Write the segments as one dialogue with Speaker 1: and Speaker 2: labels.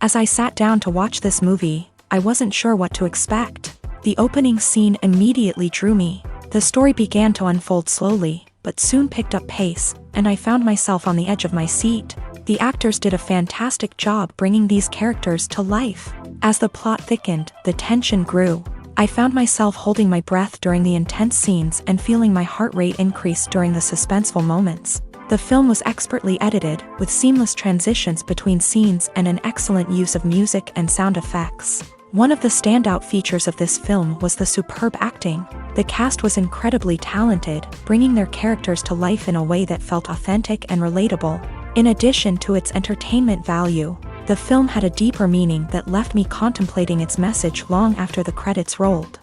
Speaker 1: As I sat down to watch this movie, I wasn't sure what to expect. The opening scene immediately drew me. The story began to unfold slowly, but soon picked up pace, and I found myself on the edge of my seat. The actors did a fantastic job bringing these characters to life. As the plot thickened, the tension grew. I found myself holding my breath during the intense scenes and feeling my heart rate increase during the suspenseful moments. The film was expertly edited, with seamless transitions between scenes and an excellent use of music and sound effects. One of the standout features of this film was the superb acting. The cast was incredibly talented, bringing their characters to life in a way that felt authentic and relatable. In addition to its entertainment value, the film had a deeper meaning that left me contemplating its message long after the credits rolled.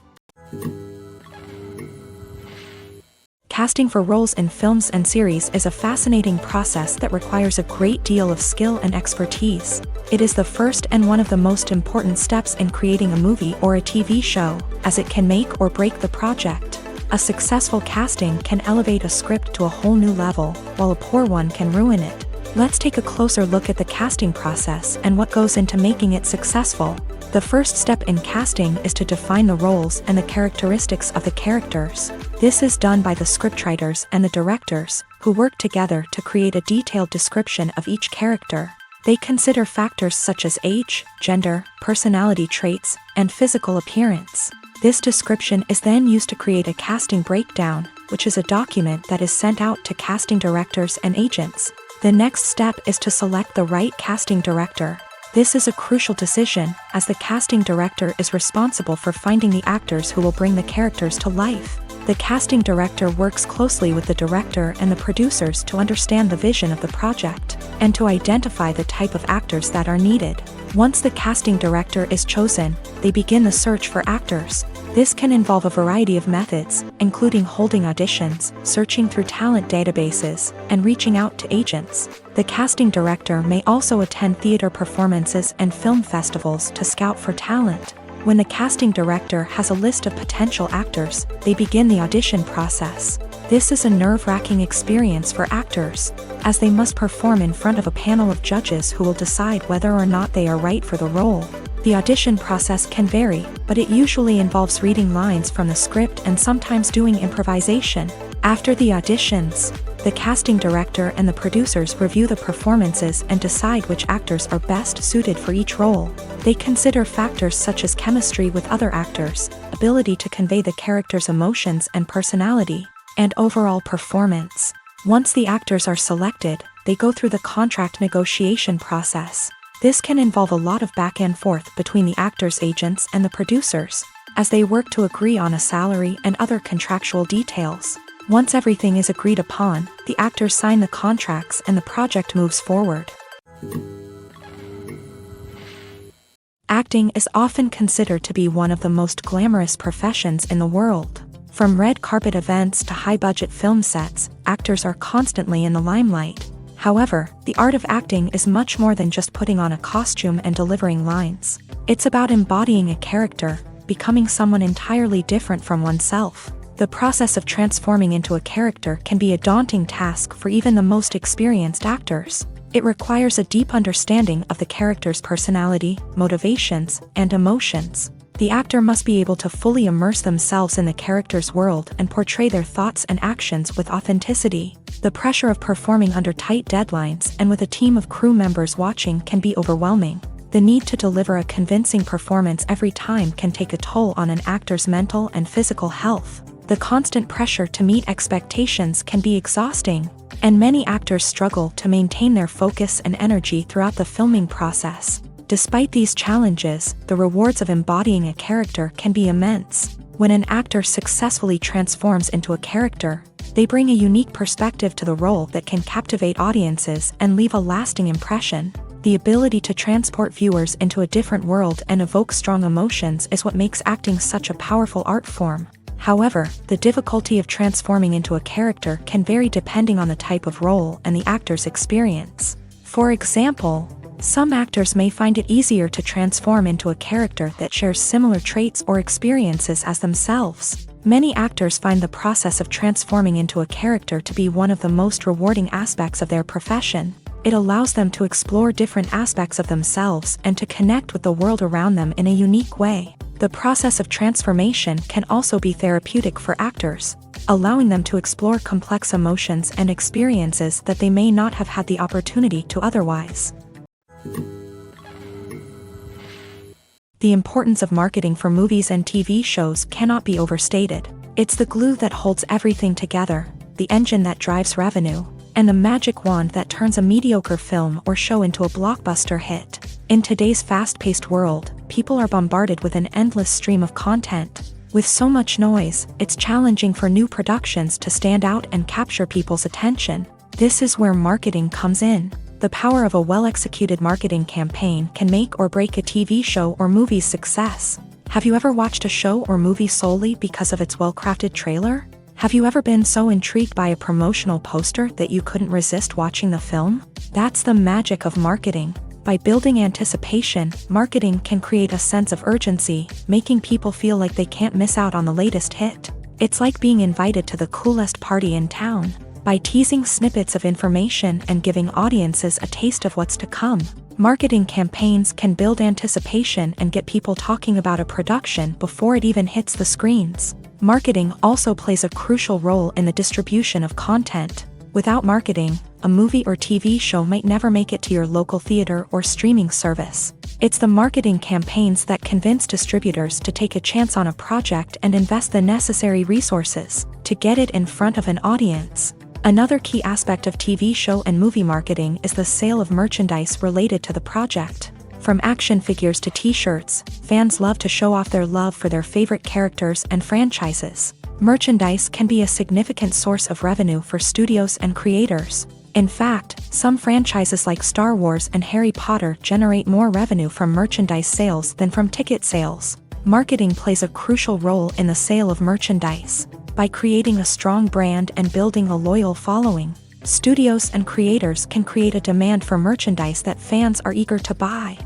Speaker 1: Casting for roles in films and series is a fascinating process that requires a great deal of skill and expertise. It is the first and one of the most important steps in creating a movie or a TV show, as it can make or break the project. A successful casting can elevate a script to a whole new level, while a poor one can ruin it. Let's take a closer look at the casting process and what goes into making it successful. The first step in casting is to define the roles and the characteristics of the characters. This is done by the scriptwriters and the directors, who work together to create a detailed description of each character. They consider factors such as age, gender, personality traits, and physical appearance. This description is then used to create a casting breakdown, which is a document that is sent out to casting directors and agents. The next step is to select the right casting director. This is a crucial decision, as the casting director is responsible for finding the actors who will bring the characters to life. The casting director works closely with the director and the producers to understand the vision of the project, and to identify the type of actors that are needed. Once the casting director is chosen, they begin the search for actors. This can involve a variety of methods, including holding auditions, searching through talent databases, and reaching out to agents. The casting director may also attend theater performances and film festivals to scout for talent. When the casting director has a list of potential actors, they begin the audition process. This is a nerve-wracking experience for actors, as they must perform in front of a panel of judges who will decide whether or not they are right for the role. The audition process can vary, but it usually involves reading lines from the script and sometimes doing improvisation. After the auditions, the casting director and the producers review the performances and decide which actors are best suited for each role. They consider factors such as chemistry with other actors, ability to convey the character's emotions and personality, and overall performance. Once the actors are selected, they go through the contract negotiation process. This can involve a lot of back and forth between the actors' agents and the producers, as they work to agree on a salary and other contractual details. Once everything is agreed upon, the actors sign the contracts and the project moves forward. Acting is often considered to be one of the most glamorous professions in the world. From red carpet events to high-budget film sets, actors are constantly in the limelight. However, the art of acting is much more than just putting on a costume and delivering lines. It's about embodying a character, becoming someone entirely different from oneself. The process of transforming into a character can be a daunting task for even the most experienced actors. It requires a deep understanding of the character's personality, motivations, and emotions. The actor must be able to fully immerse themselves in the character's world and portray their thoughts and actions with authenticity. The pressure of performing under tight deadlines and with a team of crew members watching can be overwhelming. The need to deliver a convincing performance every time can take a toll on an actor's mental and physical health. The constant pressure to meet expectations can be exhausting, and many actors struggle to maintain their focus and energy throughout the filming process. Despite these challenges, the rewards of embodying a character can be immense. When an actor successfully transforms into a character, they bring a unique perspective to the role that can captivate audiences and leave a lasting impression. The ability to transport viewers into a different world and evoke strong emotions is what makes acting such a powerful art form. However, the difficulty of transforming into a character can vary depending on the type of role and the actor's experience. For example, some actors may find it easier to transform into a character that shares similar traits or experiences as themselves. Many actors find the process of transforming into a character to be one of the most rewarding aspects of their profession. It allows them to explore different aspects of themselves and to connect with the world around them in a unique way. The process of transformation can also be therapeutic for actors, allowing them to explore complex emotions and experiences that they may not have had the opportunity to otherwise. The importance of marketing for movies and TV shows cannot be overstated. It's the glue that holds everything together, the engine that drives revenue, and the magic wand that turns a mediocre film or show into a blockbuster hit. In today's fast-paced world, people are bombarded with an endless stream of content. With so much noise, it's challenging for new productions to stand out and capture people's attention. This is where marketing comes in. The power of a well-executed marketing campaign can make or break a TV show or movie's success. Have you ever watched a show or movie solely because of its well-crafted trailer? Have you ever been so intrigued by a promotional poster that you couldn't resist watching the film? That's the magic of marketing. By building anticipation, marketing can create a sense of urgency, making people feel like they can't miss out on the latest hit. It's like being invited to the coolest party in town. By teasing snippets of information and giving audiences a taste of what's to come, marketing campaigns can build anticipation and get people talking about a production before it even hits the screens. Marketing also plays a crucial role in the distribution of content. Without marketing, a movie or TV show might never make it to your local theater or streaming service. It's the marketing campaigns that convince distributors to take a chance on a project and invest the necessary resources to get it in front of an audience. Another key aspect of TV show and movie marketing is the sale of merchandise related to the project. From action figures to t-shirts, fans love to show off their love for their favorite characters and franchises. Merchandise can be a significant source of revenue for studios and creators. In fact, some franchises like Star Wars and Harry Potter generate more revenue from merchandise sales than from ticket sales. Marketing plays a crucial role in the sale of merchandise. By creating a strong brand and building a loyal following, studios and creators can create a demand for merchandise that fans are eager to buy.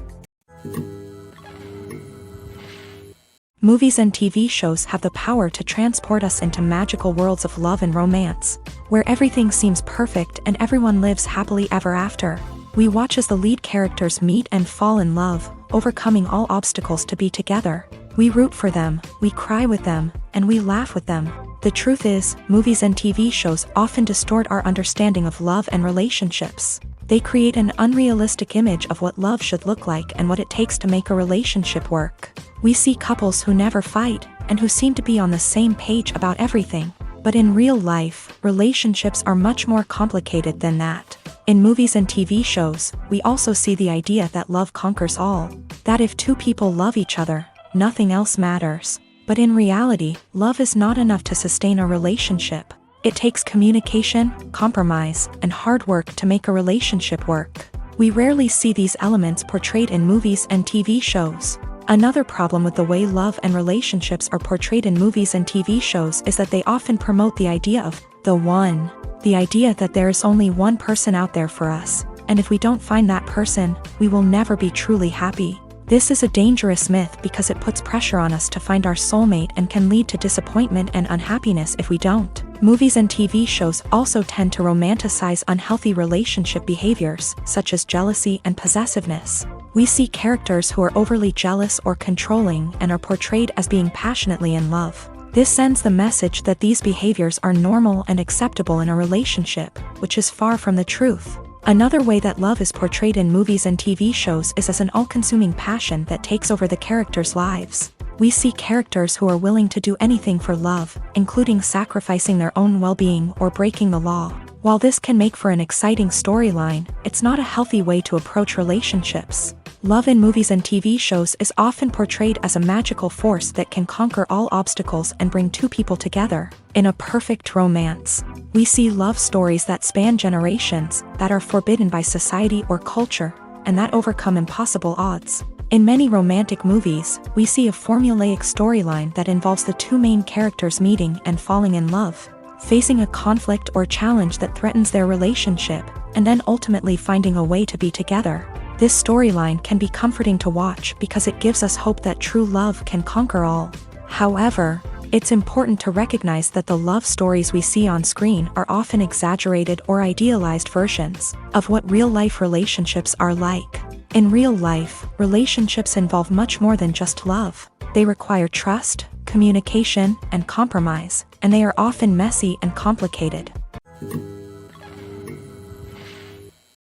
Speaker 1: Movies and TV shows have the power to transport us into magical worlds of love and romance, where everything seems perfect and everyone lives happily ever after. We watch as the lead characters meet and fall in love, overcoming all obstacles to be together. We root for them, we cry with them, and we laugh with them. The truth is, movies and TV shows often distort our understanding of love and relationships. They create an unrealistic image of what love should look like and what it takes to make a relationship work. We see couples who never fight, and who seem to be on the same page about everything. But in real life, relationships are much more complicated than that. In movies and TV shows, we also see the idea that love conquers all. That if two people love each other, nothing else matters. But in reality, love is not enough to sustain a relationship. It takes communication, compromise, and hard work to make a relationship work. We rarely see these elements portrayed in movies and TV shows. Another problem with the way love and relationships are portrayed in movies and TV shows is that they often promote the idea of the one. The idea that there is only one person out there for us, and if we don't find that person, we will never be truly happy. This is a dangerous myth because it puts pressure on us to find our soulmate and can lead to disappointment and unhappiness if we don't. Movies and TV shows also tend to romanticize unhealthy relationship behaviors, such as jealousy and possessiveness. We see characters who are overly jealous or controlling and are portrayed as being passionately in love. This sends the message that these behaviors are normal and acceptable in a relationship, which is far from the truth. Another way that love is portrayed in movies and TV shows is as an all-consuming passion that takes over the characters' lives. We see characters who are willing to do anything for love, including sacrificing their own well-being or breaking the law. While this can make for an exciting storyline, it's not a healthy way to approach relationships. Love in movies and TV shows is often portrayed as a magical force that can conquer all obstacles and bring two people together. In a perfect romance, we see love stories that span generations, that are forbidden by society or culture, and that overcome impossible odds. In many romantic movies, we see a formulaic storyline that involves the two main characters meeting and falling in love, facing a conflict or challenge that threatens their relationship, and then ultimately finding a way to be together. This storyline can be comforting to watch because it gives us hope that true love can conquer all. However, It's important to recognize that the love stories we see on screen are often exaggerated or idealized versions of what real-life relationships are like. In real life, relationships involve much more than just love. They require trust, communication, and compromise, and they are often messy and complicated.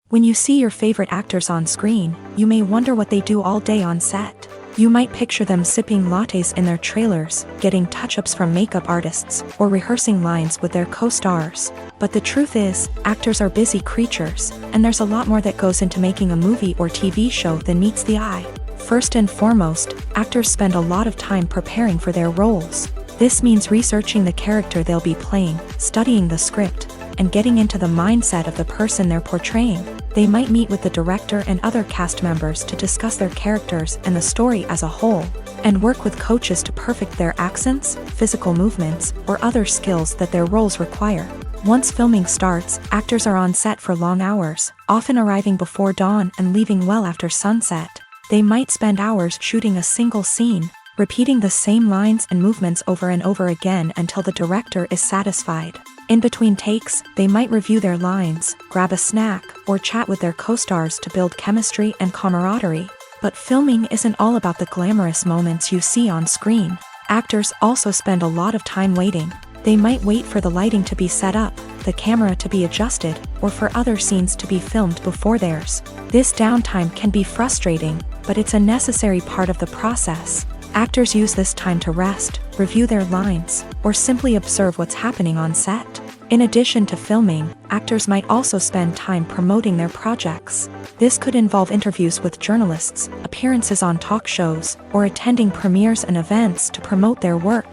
Speaker 1: When you see your favorite actors on screen, you may wonder what they do all day on set. You might picture them sipping lattes in their trailers, getting touch-ups from makeup artists, or rehearsing lines with their co-stars. But the truth is, actors are busy creatures, and there's a lot more that goes into making a movie or TV show than meets the eye. First and foremost, actors spend a lot of time preparing for their roles. This means researching the character they'll be playing, studying the script, and getting into the mindset of the person they're portraying. They might meet with the director and other cast members to discuss their characters and the story as a whole, and work with coaches to perfect their accents, physical movements, or other skills that their roles require. Once filming starts, actors are on set for long hours, often arriving before dawn and leaving well after sunset. They might spend hours shooting a single scene, repeating the same lines and movements over and over again until the director is satisfied. In between takes, they might review their lines, grab a snack, or chat with their co-stars to build chemistry and camaraderie. But filming isn't all about the glamorous moments you see on screen. Actors also spend a lot of time waiting. They might wait for the lighting to be set up, the camera to be adjusted, or for other scenes to be filmed before theirs. This downtime can be frustrating, but it's a necessary part of the process. Actors use this time to rest, review their lines, or simply observe what's happening on set. In addition to filming, actors might also spend time promoting their projects. This could involve interviews with journalists, appearances on talk shows, or attending premieres and events to promote their work.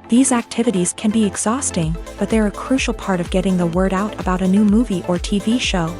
Speaker 1: These activities can be exhausting, but they're a crucial part of getting the word out about a new movie or TV show.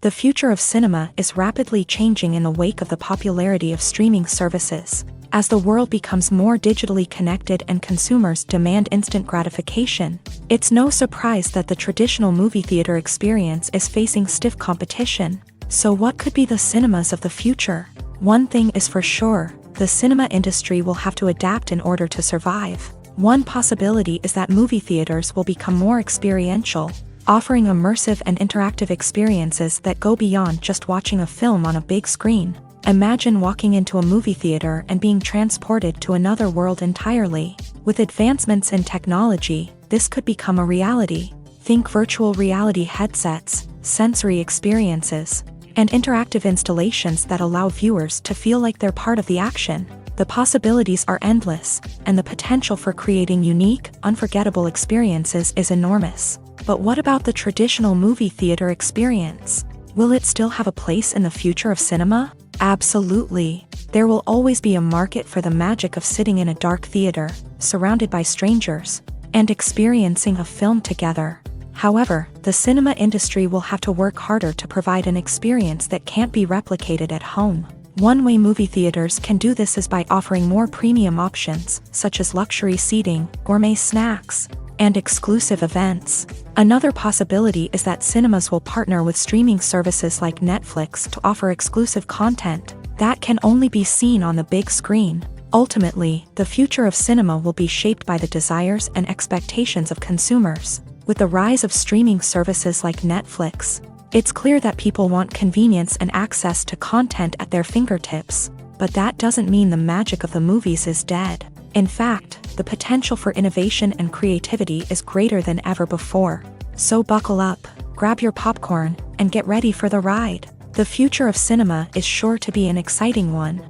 Speaker 1: The future of cinema is rapidly changing in the wake of the popularity of streaming services. As the world becomes more digitally connected and consumers demand instant gratification, it's no surprise that the traditional movie theater experience is facing stiff competition. So what could be the cinemas of the future? One thing is for sure, the cinema industry will have to adapt in order to survive. One possibility is that movie theaters will become more experiential, offering immersive and interactive experiences that go beyond just watching a film on a big screen. Imagine walking into a movie theater and being transported to another world entirely. With advancements in technology, this could become a reality. Think virtual reality headsets, sensory experiences, and interactive installations that allow viewers to feel like they're part of the action. The possibilities are endless, and the potential for creating unique, unforgettable experiences is enormous. But what about the traditional movie theater experience? Will it still have a place in the future of cinema? Absolutely. There will always be a market for the magic of sitting in a dark theater, surrounded by strangers, and experiencing a film together. However, the cinema industry will have to work harder to provide an experience that can't be replicated at home. One way movie theaters can do this is by offering more premium options, such as luxury seating, gourmet snacks, and exclusive events. Another possibility is that cinemas will partner with streaming services like Netflix to offer exclusive content that can only be seen on the big screen. Ultimately, the future of cinema will be shaped by the desires and expectations of consumers. With the rise of streaming services like Netflix, it's clear that people want convenience and access to content at their fingertips. But that doesn't mean the magic of the movies is dead. In fact, the potential for innovation and creativity is greater than ever before. So buckle up, grab your popcorn, and get ready for the ride. The future of cinema is sure to be an exciting one.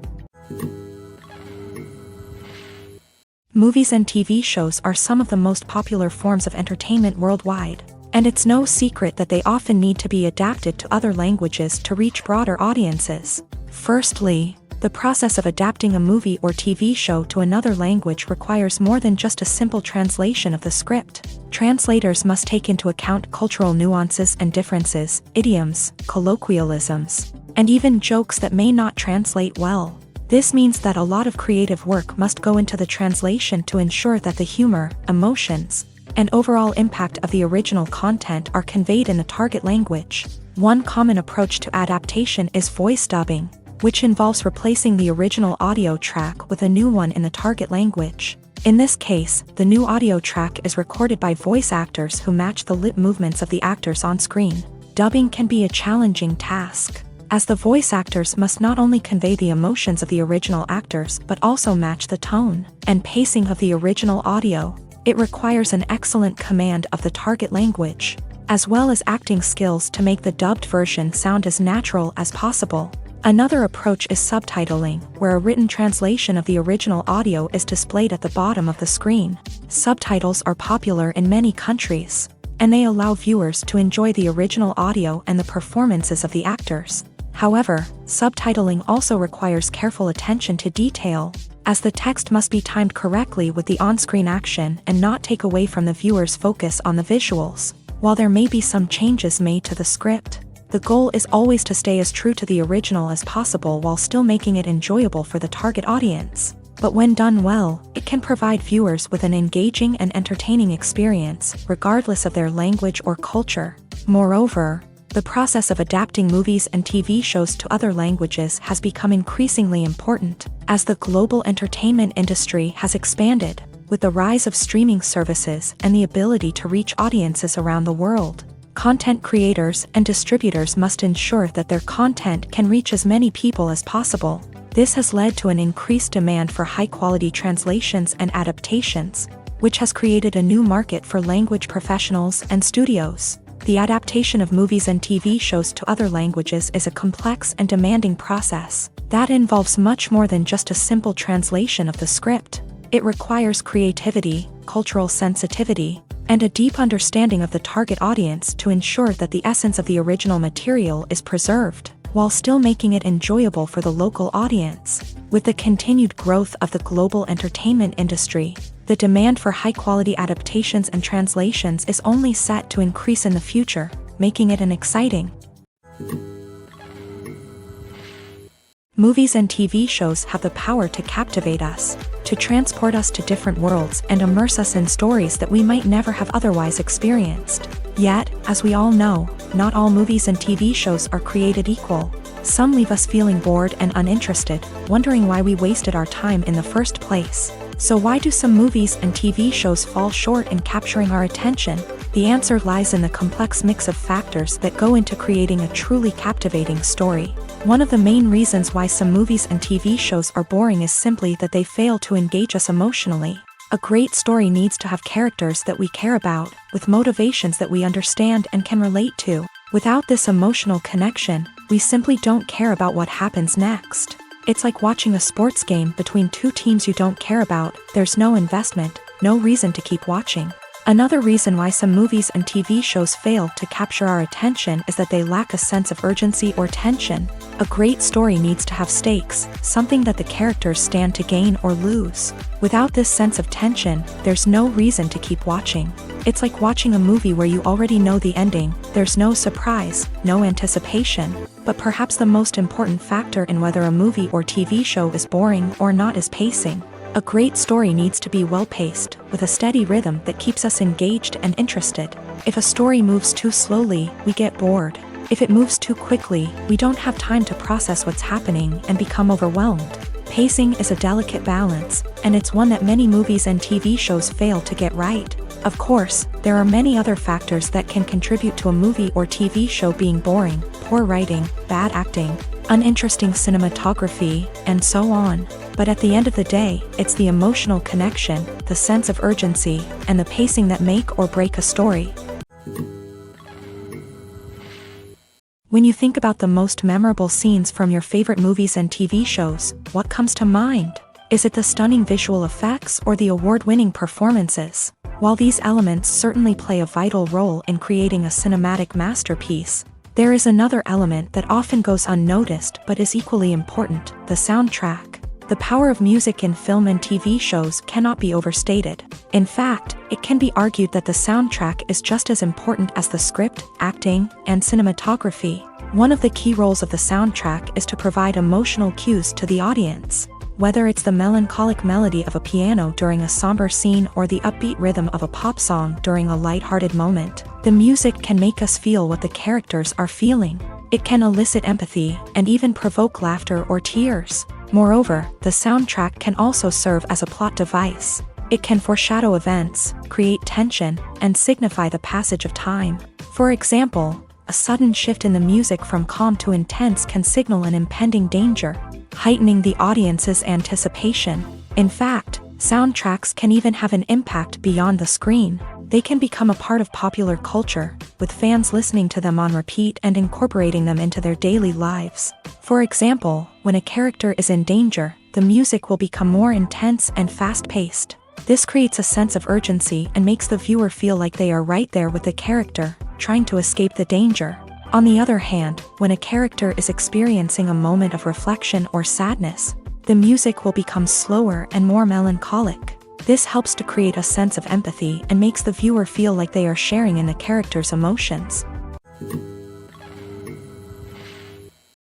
Speaker 1: Movies and TV shows are some of the most popular forms of entertainment worldwide, and it's no secret that they often need to be adapted to other languages to reach broader audiences. Firstly, the process of adapting a movie or TV show to another language requires more than just a simple translation of the script. Translators must take into account cultural nuances and differences, idioms, colloquialisms, and even jokes that may not translate well. This means that a lot of creative work must go into the translation to ensure that the humor, emotions, and overall impact of the original content are conveyed in the target language. One common approach to adaptation is voice dubbing. which involves replacing the original audio track with a new one in the target language. In this case, the new audio track is recorded by voice actors who match the lip movements of the actors on screen. Dubbing can be a challenging task, as the voice actors must not only convey the emotions of the original actors but also match the tone and pacing of the original audio. It requires an excellent command of the target language, as well as acting skills to make the dubbed version sound as natural as possible. Another approach is subtitling, where a written translation of the original audio is displayed at the bottom of the screen. Subtitles are popular in many countries, and they allow viewers to enjoy the original audio and the performances of the actors. However, subtitling also requires careful attention to detail, as the text must be timed correctly with the on-screen action and not take away from the viewer's focus on the visuals. While there may be some changes made to the script, the goal is always to stay as true to the original as possible while still making it enjoyable for the target audience. But when done well, it can provide viewers with an engaging and entertaining experience, regardless of their language or culture. Moreover, the process of adapting movies and TV shows to other languages has become increasingly important, as the global entertainment industry has expanded, with the rise of streaming services and the ability to reach audiences around the world. Content creators and distributors must ensure that their content can reach as many people as possible. This has led to an increased demand for high-quality translations and adaptations, which has created a new market for language professionals and studios. The adaptation of movies and TV shows to other languages is a complex and demanding process that involves much more than just a simple translation of the script. It requires creativity, cultural sensitivity, and a deep understanding of the target audience to ensure that the essence of the original material is preserved, while still making it enjoyable for the local audience. With the continued growth of the global entertainment industry, the demand for high-quality adaptations and translations is only set to increase in the future, making it an exciting. Movies and TV shows have the power to captivate us, to transport us to different worlds and immerse us in stories that we might never have otherwise experienced. Yet, as we all know, not all movies and TV shows are created equal. Some leave us feeling bored and uninterested, wondering why we wasted our time in the first place. So why do some movies and TV shows fall short in capturing our attention? The answer lies in the complex mix of factors that go into creating a truly captivating story. One of the main reasons why some movies and TV shows are boring is simply that they fail to engage us emotionally. A great story needs to have characters that we care about, with motivations that we understand and can relate to. Without this emotional connection, we simply don't care about what happens next. It's like watching a sports game between two teams you don't care about. There's no investment, no reason to keep watching. Another reason why some movies and TV shows fail to capture our attention is that they lack a sense of urgency or tension. A great story needs to have stakes, something that the characters stand to gain or lose. Without this sense of tension, there's no reason to keep watching. It's like watching a movie where you already know the ending. There's no surprise, no anticipation. But perhaps the most important factor in whether a movie or TV show is boring or not is pacing. A great story needs to be well-paced, with a steady rhythm that keeps us engaged and interested. If a story moves too slowly, we get bored. If it moves too quickly, we don't have time to process what's happening and become overwhelmed. Pacing is a delicate balance, and it's one that many movies and TV shows fail to get right. Of course, there are many other factors that can contribute to a movie or TV show being boring: poor writing, bad acting, uninteresting cinematography, and so on. But at the end of the day, it's the emotional connection, the sense of urgency, and the pacing that make or break a story. When you think about the most memorable scenes from your favorite movies and TV shows, what comes to mind? Is it the stunning visual effects or the award-winning performances? While these elements certainly play a vital role in creating a cinematic masterpiece, there is another element that often goes unnoticed but is equally important: the soundtrack. The power of music in film and TV shows cannot be overstated. In fact, it can be argued that the soundtrack is just as important as the script, acting, and cinematography. One of the key roles of the soundtrack is to provide emotional cues to the audience. Whether it's the melancholic melody of a piano during a somber scene or the upbeat rhythm of a pop song during a light-hearted moment, the music can make us feel what the characters are feeling. It can elicit empathy and even provoke laughter or tears. Moreover, the soundtrack can also serve as a plot device. It can foreshadow events, create tension, and signify the passage of time. For example, a sudden shift in the music from calm to intense can signal an impending danger, heightening the audience's anticipation. In fact, soundtracks can even have an impact beyond the screen. They can become a part of popular culture, with fans listening to them on repeat and incorporating them into their daily lives. For example, when a character is in danger, the music will become more intense and fast-paced. This creates a sense of urgency and makes the viewer feel like they are right there with the character, trying to escape the danger. On the other hand, when a character is experiencing a moment of reflection or sadness, the music will become slower and more melancholic. This helps to create a sense of empathy and makes the viewer feel like they are sharing in the character's emotions.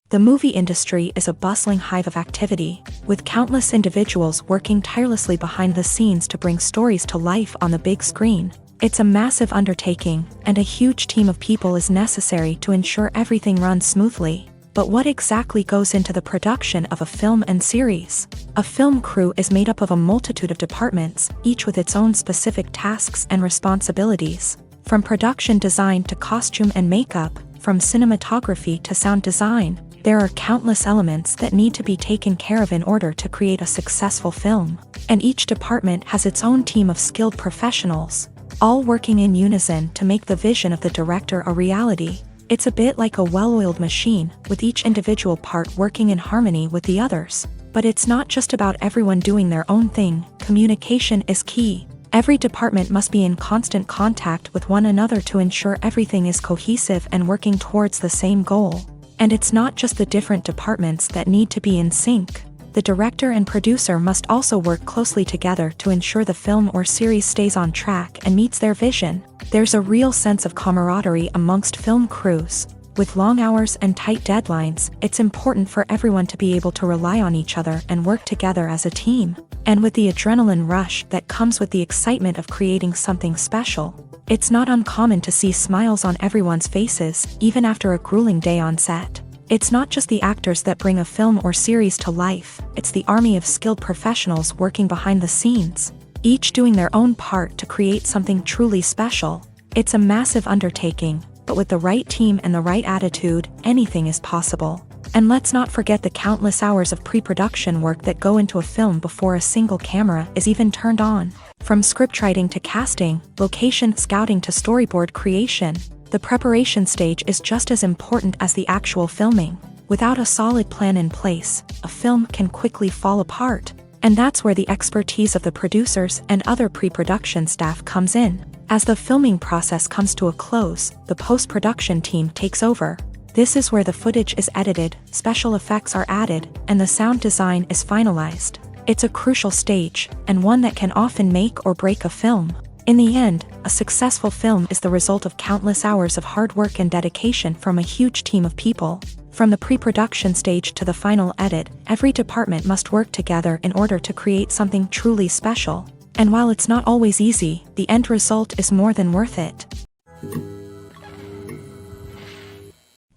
Speaker 1: The movie industry is a bustling hive of activity, with countless individuals working tirelessly behind the scenes to bring stories to life on the big screen. It's a massive undertaking, and a huge team of people is necessary to ensure everything runs smoothly. But what exactly goes into the production of a film and series? A film crew is made up of a multitude of departments, each with its own specific tasks and responsibilities. From production design to costume and makeup, from cinematography to sound design, there are countless elements that need to be taken care of in order to create a successful film. And each department has its own team of skilled professionals, all working in unison to make the vision of the director a reality. It's a bit like a well-oiled machine, with each individual part working in harmony with the others. But it's not just about everyone doing their own thing. Communication is key. Every department must be in constant contact with one another to ensure everything is cohesive and working towards the same goal. And it's not just the different departments that need to be in sync. The director and producer must also work closely together to ensure the film or series stays on track and meets their vision. There's a real sense of camaraderie amongst film crews. With long hours and tight deadlines, it's important for everyone to be able to rely on each other and work together as a team. And with the adrenaline rush that comes with the excitement of creating something special, it's not uncommon to see smiles on everyone's faces, even after a grueling day on set. It's not just the actors that bring a film or series to life, it's the army of skilled professionals working behind the scenes, each doing their own part to create something truly special. It's a massive undertaking, but with the right team and the right attitude, anything is possible. And let's not forget the countless hours of pre-production work that go into a film before a single camera is even turned on. From scriptwriting to casting, location scouting to storyboard creation, the preparation stage is just as important as the actual filming. Without a solid plan in place, a film can quickly fall apart. And that's where the expertise of the producers and other pre-production staff comes in. As the filming process comes to a close, the post-production team takes over. This is where the footage is edited, special effects are added, and the sound design is finalized. It's a crucial stage, and one that can often make or break a film. In the end, a successful film is the result of countless hours of hard work and dedication from a huge team of people. From the pre-production stage to the final edit, every department must work together in order to create something truly special. And while it's not always easy, the end result is more than worth it.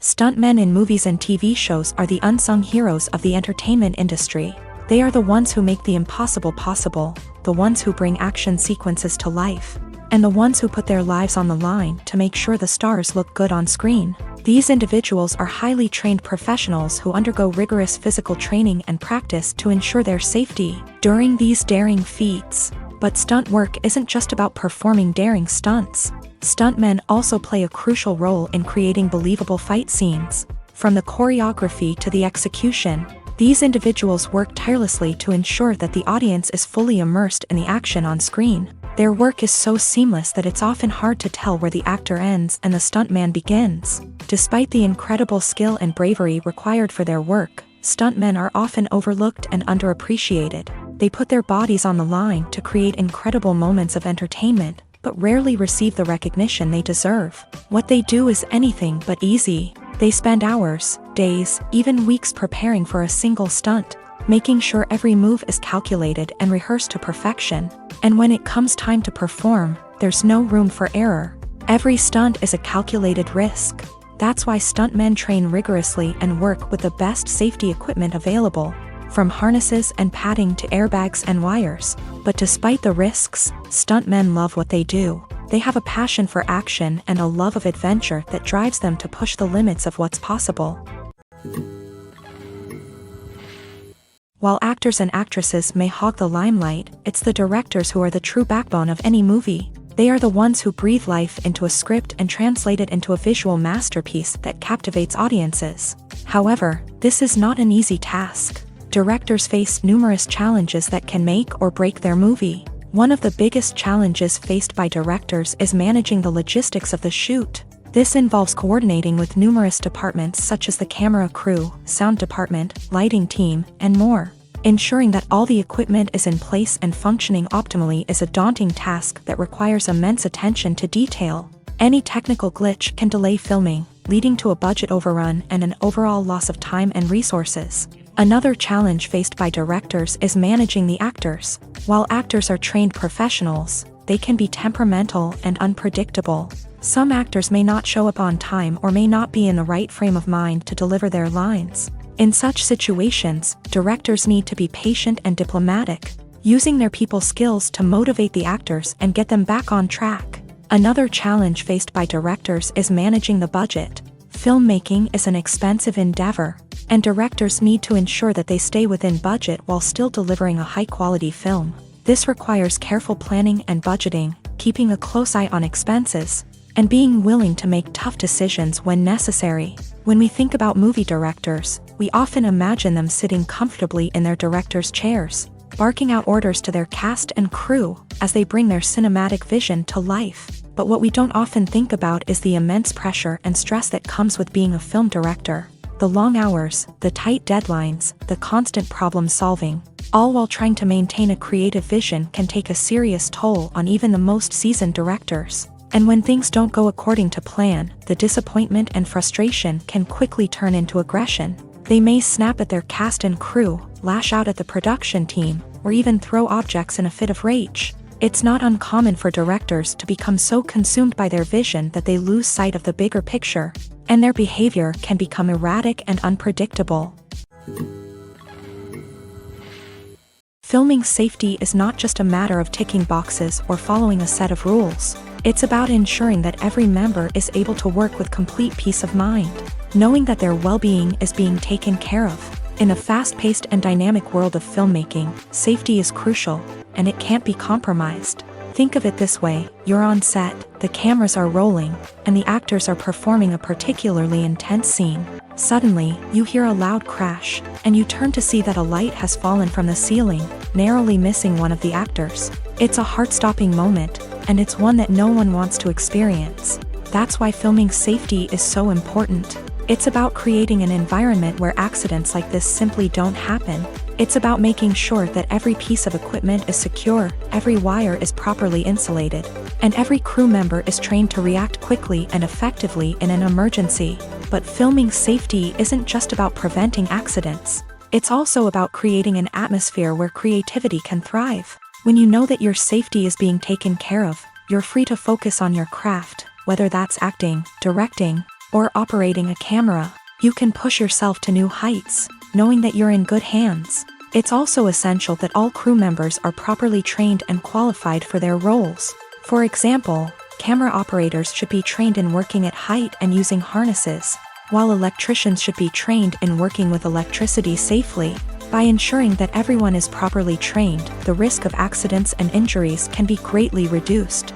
Speaker 1: Stuntmen in movies and TV shows are the unsung heroes of the entertainment industry. They are the ones who make the impossible possible, the ones who bring action sequences to life, and the ones who put their lives on the line to make sure the stars look good on screen. These individuals are highly trained professionals who undergo rigorous physical training and practice to ensure their safety during these daring feats. But stunt work isn't just about performing daring stunts. Stuntmen also play a crucial role in creating believable fight scenes. From the choreography to the execution, these individuals work tirelessly to ensure that the audience is fully immersed in the action on screen. Their work is so seamless that it's often hard to tell where the actor ends and the stuntman begins. Despite the incredible skill and bravery required for their work, stuntmen are often overlooked and underappreciated. They put their bodies on the line to create incredible moments of entertainment, but rarely receive the recognition they deserve. What they do is anything but easy. They spend hours, days, even weeks preparing for a single stunt, making sure every move is calculated and rehearsed to perfection. And when it comes time to perform, there's no room for error. Every stunt is a calculated risk. That's why stuntmen train rigorously and work with the best safety equipment available, from harnesses and padding to airbags and wires. But despite the risks, stuntmen love what they do. They have a passion for action and a love of adventure that drives them to push the limits of what's possible. While actors and actresses may hog the limelight, it's the directors who are the true backbone of any movie. They are the ones who breathe life into a script and translate it into a visual masterpiece that captivates audiences. However, this is not an easy task. Directors face numerous challenges that can make or break their movie. One of the biggest challenges faced by directors is managing the logistics of the shoot. This involves coordinating with numerous departments such as the camera crew, sound department, lighting team, and more. Ensuring that all the equipment is in place and functioning optimally is a daunting task that requires immense attention to detail. Any technical glitch can delay filming, leading to a budget overrun and an overall loss of time and resources. Another challenge faced by directors is managing the actors. While actors are trained professionals, they can be temperamental and unpredictable. Some actors may not show up on time or may not be in the right frame of mind to deliver their lines. In such situations, directors need to be patient and diplomatic, using their people skills to motivate the actors and get them back on track. Another challenge faced by directors is managing the budget. Filmmaking is an expensive endeavor, and directors need to ensure that they stay within budget while still delivering a high-quality film. This requires careful planning and budgeting, keeping a close eye on expenses, and being willing to make tough decisions when necessary. When we think about movie directors, we often imagine them sitting comfortably in their director's chairs, barking out orders to their cast and crew as they bring their cinematic vision to life. But what we don't often think about is the immense pressure and stress that comes with being a film director. The long hours, the tight deadlines, the constant problem solving, all while trying to maintain a creative vision can take a serious toll on even the most seasoned directors. And when things don't go according to plan, the disappointment and frustration can quickly turn into aggression. They may snap at their cast and crew, lash out at the production team, or even throw objects in a fit of rage. It's not uncommon for directors to become so consumed by their vision that they lose sight of the bigger picture, and their behavior can become erratic and unpredictable. Filming safety is not just a matter of ticking boxes or following a set of rules. It's about ensuring that every member is able to work with complete peace of mind, knowing that their well-being is being taken care of. In a fast-paced and dynamic world of filmmaking, safety is crucial, and it can't be compromised. Think of it this way: you're on set, the cameras are rolling, and the actors are performing a particularly intense scene. Suddenly, you hear a loud crash, and you turn to see that a light has fallen from the ceiling, narrowly missing one of the actors. It's a heart-stopping moment, and it's one that no one wants to experience. That's why filming safety is so important. It's about creating an environment where accidents like this simply don't happen. It's about making sure that every piece of equipment is secure, every wire is properly insulated, and every crew member is trained to react quickly and effectively in an emergency. But filming safety isn't just about preventing accidents. It's also about creating an atmosphere where creativity can thrive. When you know that your safety is being taken care of, you're free to focus on your craft, whether that's acting, directing, or operating a camera. You can push yourself to new heights, knowing that you're in good hands. It's also essential that all crew members are properly trained and qualified for their roles. For example, camera operators should be trained in working at height and using harnesses, while electricians should be trained in working with electricity safely. By ensuring that everyone is properly trained, the risk of accidents and injuries can be greatly reduced.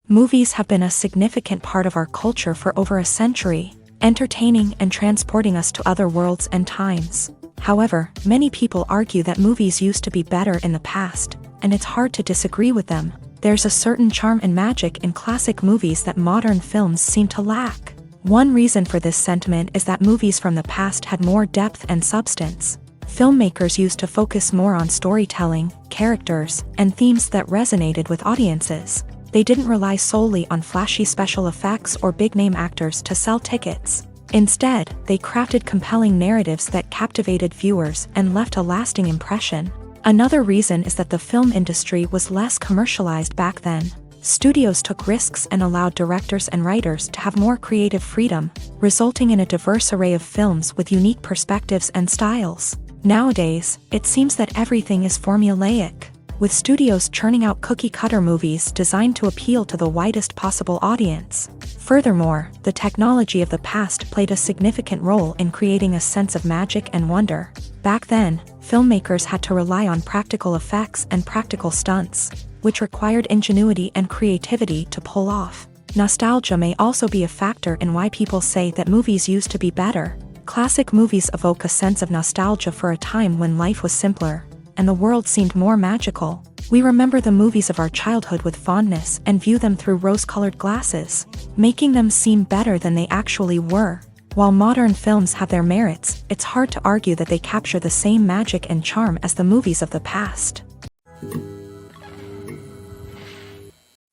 Speaker 1: Movies have been a significant part of our culture for over a century, entertaining and transporting us to other worlds and times. However, many people argue that movies used to be better in the past, and it's hard to disagree with them. There's a certain charm and magic in classic movies that modern films seem to lack. One reason for this sentiment is that movies from the past had more depth and substance. Filmmakers used to focus more on storytelling, characters, and themes that resonated with audiences. They didn't rely solely on flashy special effects or big-name actors to sell tickets. Instead, they crafted compelling narratives that captivated viewers and left a lasting impression. Another reason is that the film industry was less commercialized back then. Studios took risks and allowed directors and writers to have more creative freedom, resulting in a diverse array of films with unique perspectives and styles. Nowadays, it seems that everything is formulaic, with studios churning out cookie-cutter movies designed to appeal to the widest possible audience. Furthermore, the technology of the past played a significant role in creating a sense of magic and wonder. Back then, filmmakers had to rely on practical effects and practical stunts, which required ingenuity and creativity to pull off. Nostalgia may also be a factor in why people say that movies used to be better. Classic movies evoke a sense of nostalgia for a time when life was simpler, and the world seemed more magical. We remember the movies of our childhood with fondness and view them through rose-colored glasses, making them seem better than they actually were. While modern films have their merits, it's hard to argue that they capture the same magic and charm as the movies of the past.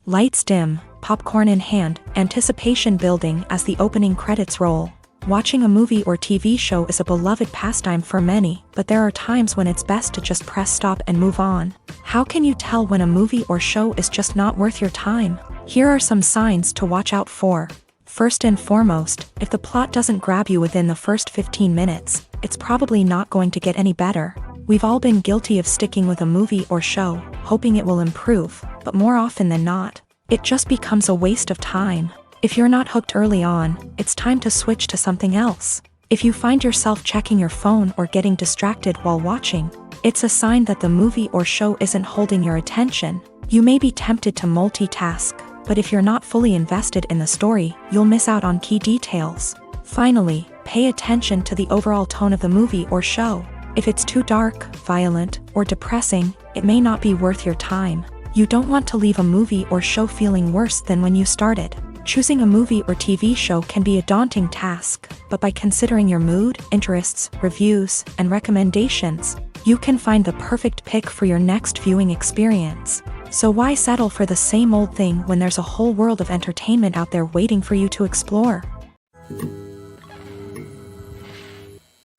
Speaker 1: Lights dim, popcorn in hand, anticipation building as the opening credits roll. Watching a movie or TV show is a beloved pastime for many, but there are times when it's best to just press stop and move on. How can you tell when a movie or show is just not worth your time? Here are some signs to watch out for. First and foremost, if the plot doesn't grab you within the first 15 minutes, it's probably not going to get any better. We've all been guilty of sticking with a movie or show, hoping it will improve, but more often than not, it just becomes a waste of time. If you're not hooked early on, it's time to switch to something else. If you find yourself checking your phone or getting distracted while watching, it's a sign that the movie or show isn't holding your attention. You may be tempted to multitask, but if you're not fully invested in the story, you'll miss out on key details. Finally, pay attention to the overall tone of the movie or show. If it's too dark, violent, or depressing, it may not be worth your time. You don't want to leave a movie or show feeling worse than when you started. Choosing a movie or TV show can be a daunting task, but by considering your mood, interests, reviews, and recommendations, you can find the perfect pick for your next viewing experience. So why settle for the same old thing when there's a whole world of entertainment out there waiting for you to explore?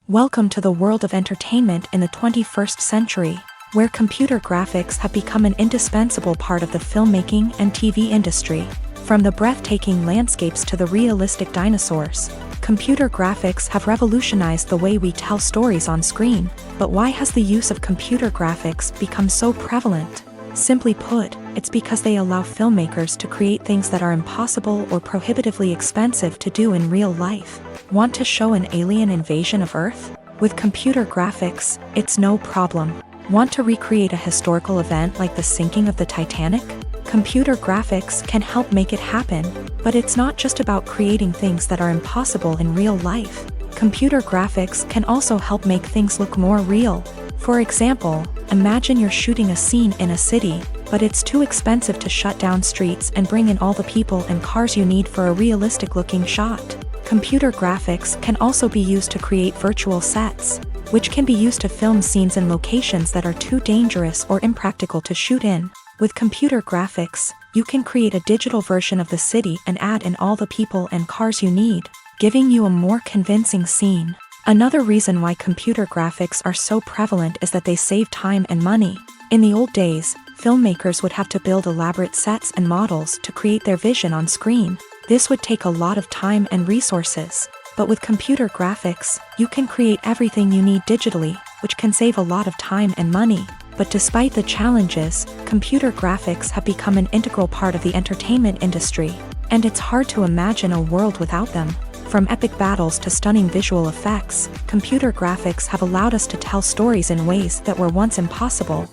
Speaker 1: Welcome to the world of entertainment in the 21st century, where computer graphics have become an indispensable part of the filmmaking and TV industry. From the breathtaking landscapes to the realistic dinosaurs, computer graphics have revolutionized the way we tell stories on screen. But why has the use of computer graphics become so prevalent? Simply put, it's because they allow filmmakers to create things that are impossible or prohibitively expensive to do in real life. Want to show an alien invasion of Earth? With computer graphics, it's no problem. Want to recreate a historical event like the sinking of the Titanic? Computer graphics can help make it happen, but it's not just about creating things that are impossible in real life. Computer graphics can also help make things look more real. For example, imagine you're shooting a scene in a city, but it's too expensive to shut down streets and bring in all the people and cars you need for a realistic-looking shot. Computer graphics can also be used to create virtual sets, which can be used to film scenes in locations that are too dangerous or impractical to shoot in. With computer graphics, you can create a digital version of the city and add in all the people and cars you need, giving you a more convincing scene. Another reason why computer graphics are so prevalent is that they save time and money. In the old days, filmmakers would have to build elaborate sets and models to create their vision on screen. This would take a lot of time and resources. But with computer graphics, you can create everything you need digitally, which can save a lot of time and money. But despite the challenges, computer graphics have become an integral part of the entertainment industry, and it's hard to imagine a world without them. From epic battles to stunning visual effects, computer graphics have allowed us to tell stories in ways that were once impossible.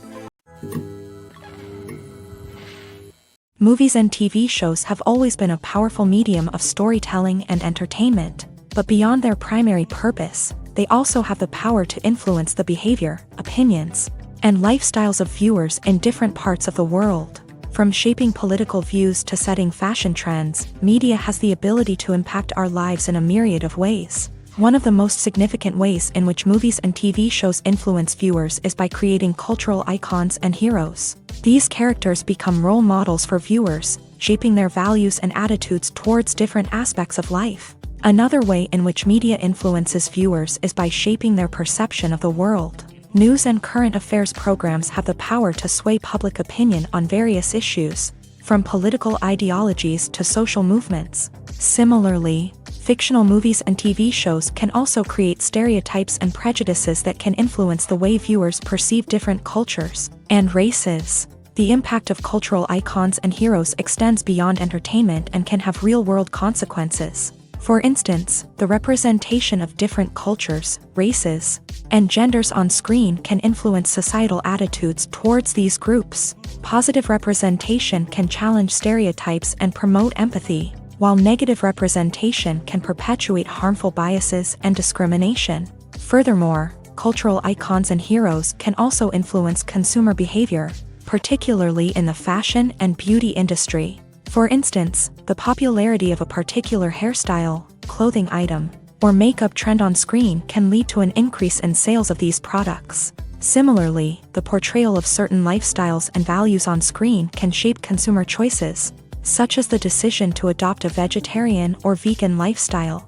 Speaker 1: Movies and TV shows have always been a powerful medium of storytelling and entertainment, but beyond their primary purpose, they also have the power to influence the behavior, opinions, and lifestyles of viewers in different parts of the world. From shaping political views to setting fashion trends, media has the ability to impact our lives in a myriad of ways. One of the most significant ways in which movies and TV shows influence viewers is by creating cultural icons and heroes. These characters become role models for viewers, shaping their values and attitudes towards different aspects of life. Another way in which media influences viewers is by shaping their perception of the world. News and current affairs programs have the power to sway public opinion on various issues. from political ideologies to social movements. Similarly, fictional movies and TV shows can also create stereotypes and prejudices that can influence the way viewers perceive different cultures and races. The impact of cultural icons and heroes extends beyond entertainment and can have real-world consequences. For instance, the representation of different cultures, races, and genders on screen can influence societal attitudes towards these groups. Positive representation can challenge stereotypes and promote empathy, while negative representation can perpetuate harmful biases and discrimination. Furthermore, cultural icons and heroes can also influence consumer behavior, particularly in the fashion and beauty industry. For instance, the popularity of a particular hairstyle, clothing item, or makeup trend on screen can lead to an increase in sales of these products. Similarly, the portrayal of certain lifestyles and values on screen can shape consumer choices, such as the decision to adopt a vegetarian or vegan lifestyle.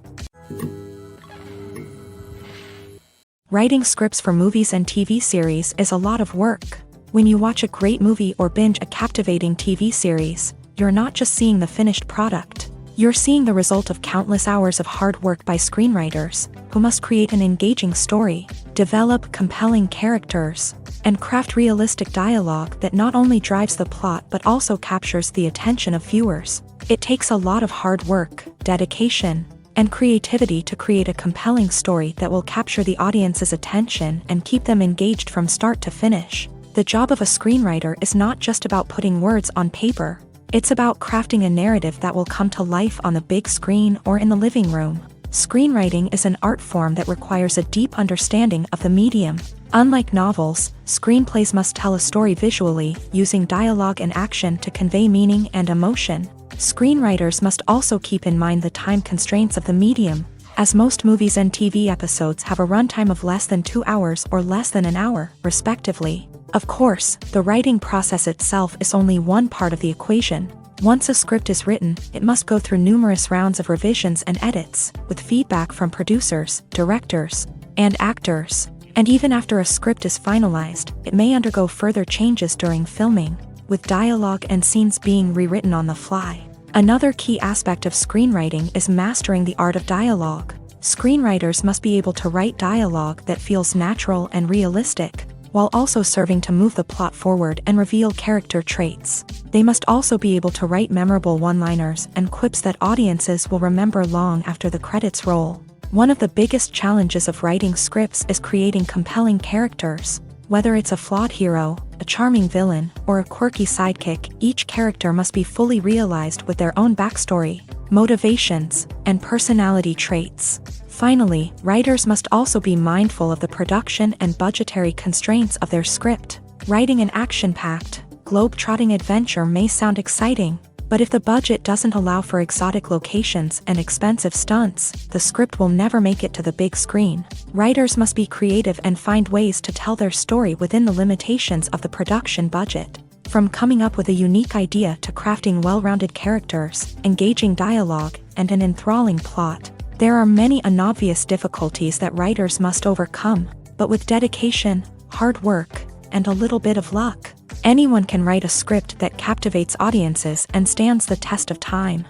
Speaker 1: Writing scripts for movies and TV series is a lot of work. When you watch a great movie or binge a captivating TV series, you're not just seeing the finished product. You're seeing the result of countless hours of hard work by screenwriters, who must create an engaging story, develop compelling characters, and craft realistic dialogue that not only drives the plot but also captures the attention of viewers. It takes a lot of hard work, dedication, and creativity to create a compelling story that will capture the audience's attention and keep them engaged from start to finish. The job of a screenwriter is not just about putting words on paper. It's about crafting a narrative that will come to life on the big screen or in the living room. Screenwriting is an art form that requires a deep understanding of the medium. Unlike novels, screenplays must tell a story visually, using dialogue and action to convey meaning and emotion. Screenwriters must also keep in mind the time constraints of the medium, as most movies and TV episodes have a runtime of less than 2 hours or less than an hour, respectively. Of course, the writing process itself is only one part of the equation. Once a script is written, it must go through numerous rounds of revisions and edits, with feedback from producers, directors, and actors. And even after a script is finalized, it may undergo further changes during filming, with dialogue and scenes being rewritten on the fly. Another key aspect of screenwriting is mastering the art of dialogue. Screenwriters must be able to write dialogue that feels natural and realistic, while also serving to move the plot forward and reveal character traits. They must also be able to write memorable one-liners and quips that audiences will remember long after the credits roll. One of the biggest challenges of writing scripts is creating compelling characters. Whether it's a flawed hero, a charming villain, or a quirky sidekick, each character must be fully realized with their own backstory, motivations, and personality traits. Finally, writers must also be mindful of the production and budgetary constraints of their script. Writing an action-packed, globe-trotting adventure may sound exciting, but if the budget doesn't allow for exotic locations and expensive stunts, the script will never make it to the big screen. Writers must be creative and find ways to tell their story within the limitations of the production budget. From coming up with a unique idea to crafting well-rounded characters, engaging dialogue, and an enthralling plot, there are many unobvious difficulties that writers must overcome, but with dedication, hard work, and a little bit of luck, anyone can write a script that captivates audiences and stands the test of time.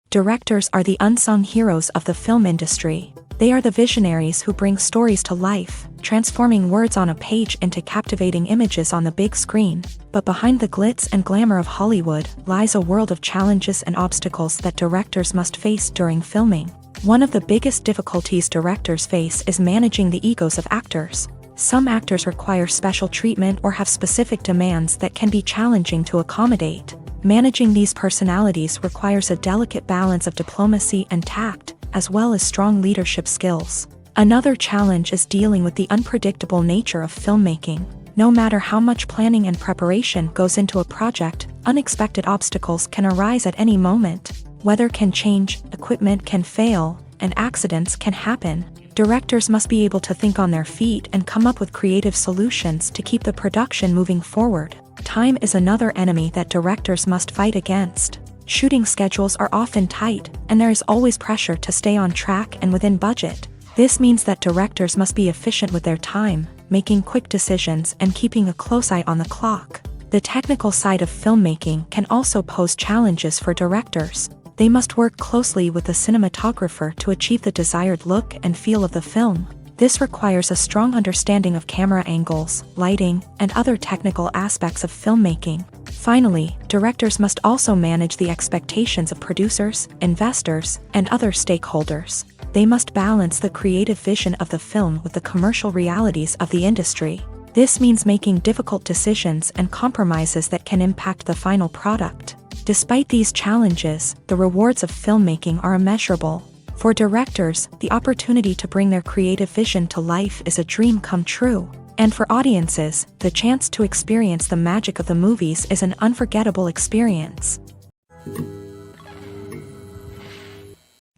Speaker 1: Directors are the unsung heroes of the film industry. They are the visionaries who bring stories to life, transforming words on a page into captivating images on the big screen. But behind the glitz and glamour of Hollywood lies a world of challenges and obstacles that directors must face during filming. One of the biggest difficulties directors face is managing the egos of actors. Some actors require special treatment or have specific demands that can be challenging to accommodate. Managing these personalities requires a delicate balance of diplomacy and tact, as well as strong leadership skills. Another challenge is dealing with the unpredictable nature of filmmaking. No matter how much planning and preparation goes into a project, unexpected obstacles can arise at any moment. Weather can change, equipment can fail, and accidents can happen. Directors must be able to think on their feet and come up with creative solutions to keep the production moving forward. Time is another enemy that directors must fight against. Shooting schedules are often tight, and there is always pressure to stay on track and within budget. This means that directors must be efficient with their time, making quick decisions and keeping a close eye on the clock. The technical side of filmmaking can also pose challenges for directors. They must work closely with the cinematographer to achieve the desired look and feel of the film. This requires a strong understanding of camera angles, lighting, and other technical aspects of filmmaking. Finally, directors must also manage the expectations of producers, investors, and other stakeholders. They must balance the creative vision of the film with the commercial realities of the industry. This means making difficult decisions and compromises that can impact the final product. Despite these challenges, the rewards of filmmaking are immeasurable. For directors, the opportunity to bring their creative vision to life is a dream come true. And for audiences, the chance to experience the magic of the movies is an unforgettable experience.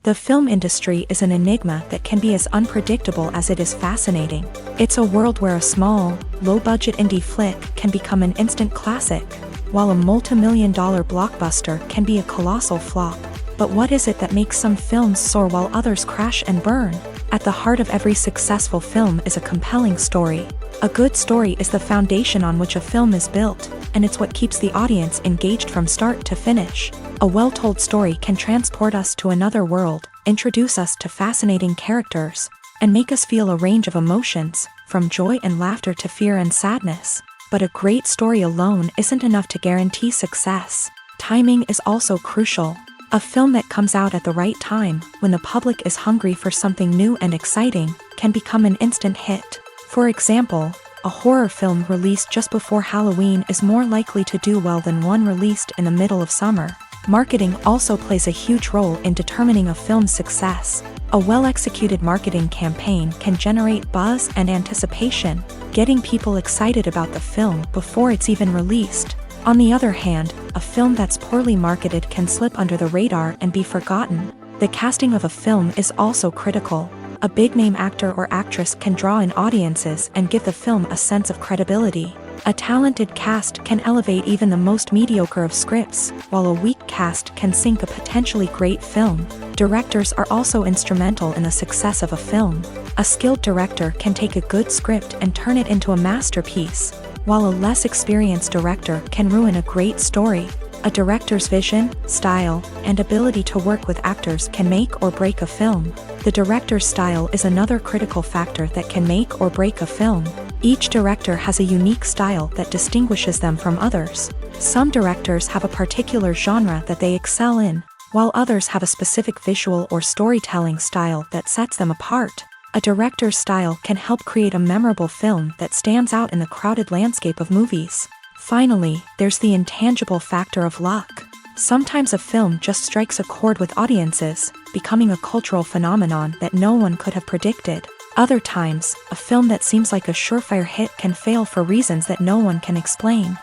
Speaker 1: The film industry is an enigma that can be as unpredictable as it is fascinating. It's a world where a small, low-budget indie flick can become an instant classic, while a multi-million-dollar blockbuster can be a colossal flop. But what is it that makes some films soar while others crash and burn? At the heart of every successful film is a compelling story. A good story is the foundation on which a film is built, and it's what keeps the audience engaged from start to finish. A well-told story can transport us to another world, introduce us to fascinating characters, and make us feel a range of emotions, from joy and laughter to fear and sadness. But a great story alone isn't enough to guarantee success. Timing is also crucial. A film that comes out at the right time, when the public is hungry for something new and exciting, can become an instant hit. For example, a horror film released just before Halloween is more likely to do well than one released in the middle of summer. Marketing also plays a huge role in determining a film's success. A well-executed marketing campaign can generate buzz and anticipation, getting people excited about the film before it's even released. On the other hand, a film that's poorly marketed can slip under the radar and be forgotten. The casting of a film is also critical. A big-name actor or actress can draw in audiences and give the film a sense of credibility. A talented cast can elevate even the most mediocre of scripts, while a weak cast can sink a potentially great film. Directors are also instrumental in the success of a film. A skilled director can take a good script and turn it into a masterpiece, while a less experienced director can ruin a great story. A director's vision, style, and ability to work with actors can make or break a film. The director's style is another critical factor that can make or break a film. Each director has a unique style that distinguishes them from others. Some directors have a particular genre that they excel in, while others have a specific visual or storytelling style that sets them apart. A director's style can help create a memorable film that stands out in the crowded landscape of movies. Finally, there's the intangible factor of luck. Sometimes a film just strikes a chord with audiences, becoming a cultural phenomenon that no one could have predicted. Other times, a film that seems like a surefire hit can fail for reasons that no one can explain.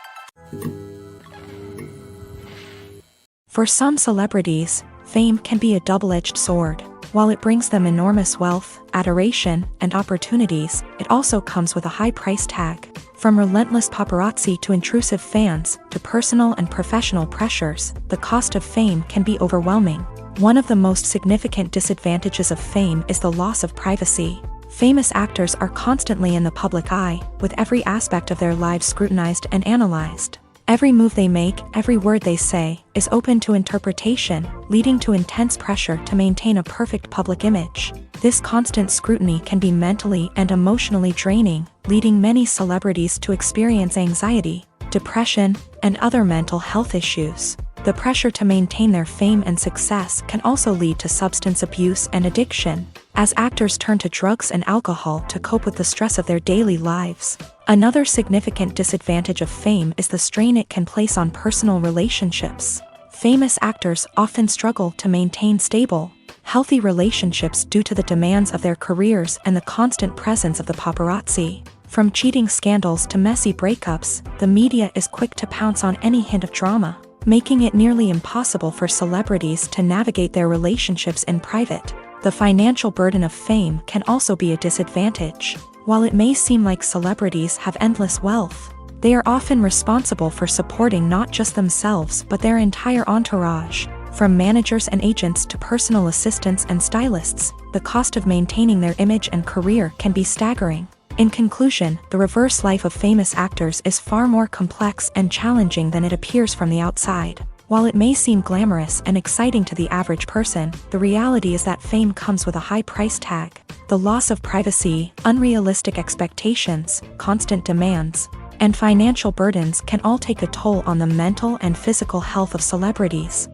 Speaker 1: For some celebrities, fame can be a double-edged sword. While it brings them enormous wealth, adoration, and opportunities, it also comes with a high price tag. From relentless paparazzi to intrusive fans, to personal and professional pressures, the cost of fame can be overwhelming. One of the most significant disadvantages of fame is the loss of privacy. Famous actors are constantly in the public eye, with every aspect of their lives scrutinized and analyzed. Every move they make, every word they say, is open to interpretation, leading to intense pressure to maintain a perfect public image. This constant scrutiny can be mentally and emotionally draining, leading many celebrities to experience anxiety, depression, and other mental health issues. The pressure to maintain their fame and success can also lead to substance abuse and addiction, as actors turn to drugs and alcohol to cope with the stress of their daily lives. Another significant disadvantage of fame is the strain it can place on personal relationships. Famous actors often struggle to maintain stable, healthy relationships due to the demands of their careers and the constant presence of the paparazzi. From cheating scandals to messy breakups, the media is quick to pounce on any hint of drama, making it nearly impossible for celebrities to navigate their relationships in private. The financial burden of fame can also be a disadvantage. While it may seem like celebrities have endless wealth, they are often responsible for supporting not just themselves but their entire entourage. From managers and agents to personal assistants and stylists, the cost of maintaining their image and career can be staggering. In conclusion, the reverse life of famous actors is far more complex and challenging than it appears from the outside. While it may seem glamorous and exciting to the average person, the reality is that fame comes with a high price tag. The loss of privacy, unrealistic expectations, constant demands, and financial burdens can all take a toll on the mental and physical health of celebrities.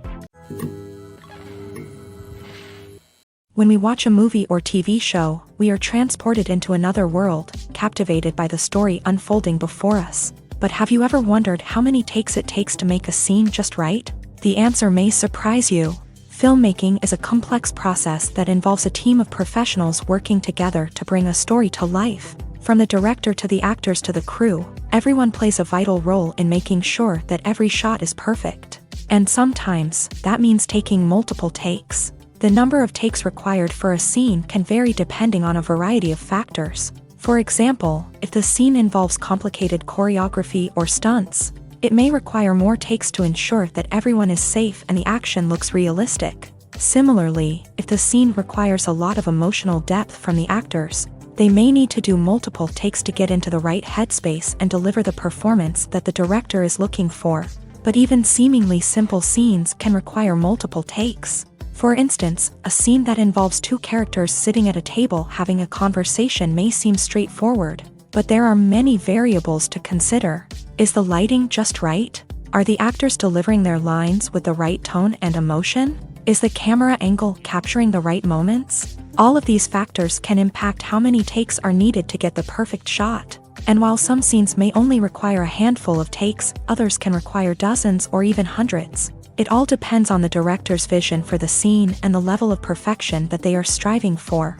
Speaker 1: When we watch a movie or TV show, we are transported into another world, captivated by the story unfolding before us. But have you ever wondered how many takes it takes to make a scene just right? The answer may surprise you. Filmmaking is a complex process that involves a team of professionals working together to bring a story to life. From the director to the actors to the crew, everyone plays a vital role in making sure that every shot is perfect. And sometimes, that means taking multiple takes. The number of takes required for a scene can vary depending on a variety of factors. For example, if the scene involves complicated choreography or stunts, it may require more takes to ensure that everyone is safe and the action looks realistic. Similarly, if the scene requires a lot of emotional depth from the actors, they may need to do multiple takes to get into the right headspace and deliver the performance that the director is looking for. But even seemingly simple scenes can require multiple takes. For instance, a scene that involves two characters sitting at a table having a conversation may seem straightforward, but there are many variables to consider. Is the lighting just right? Are the actors delivering their lines with the right tone and emotion? Is the camera angle capturing the right moments? All of these factors can impact how many takes are needed to get the perfect shot. And while some scenes may only require a handful of takes, others can require dozens or even hundreds. It all depends on the director's vision for the scene and the level of perfection that they are striving for.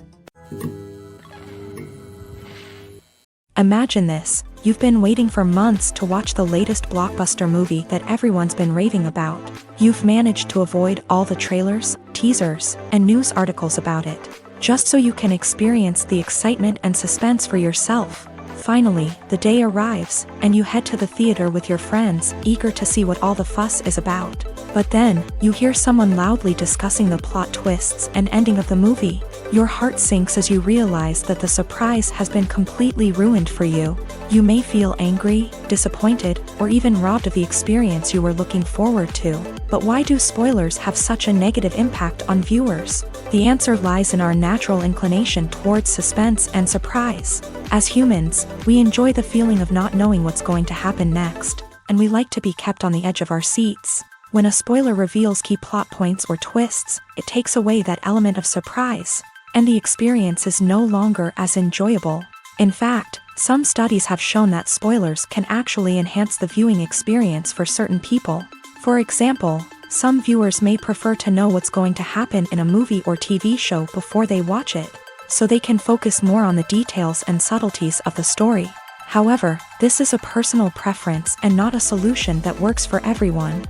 Speaker 1: Imagine this: you've been waiting for months to watch the latest blockbuster movie that everyone's been raving about. You've managed to avoid all the trailers, teasers, and news articles about it, just so you can experience the excitement and suspense for yourself. Finally, the day arrives, and you head to the theater with your friends, eager to see what all the fuss is about. But then, you hear someone loudly discussing the plot twists and ending of the movie. Your heart sinks as you realize that the surprise has been completely ruined for you. You may feel angry, disappointed, or even robbed of the experience you were looking forward to. But why do spoilers have such a negative impact on viewers? The answer lies in our natural inclination towards suspense and surprise. As humans, we enjoy the feeling of not knowing what's going to happen next, and we like to be kept on the edge of our seats. When a spoiler reveals key plot points or twists, it takes away that element of surprise, and the experience is no longer as enjoyable. In fact, some studies have shown that spoilers can actually enhance the viewing experience for certain people. For example, some viewers may prefer to know what's going to happen in a movie or TV show before they watch it, so they can focus more on the details and subtleties of the story. However, this is a personal preference and not a solution that works for everyone.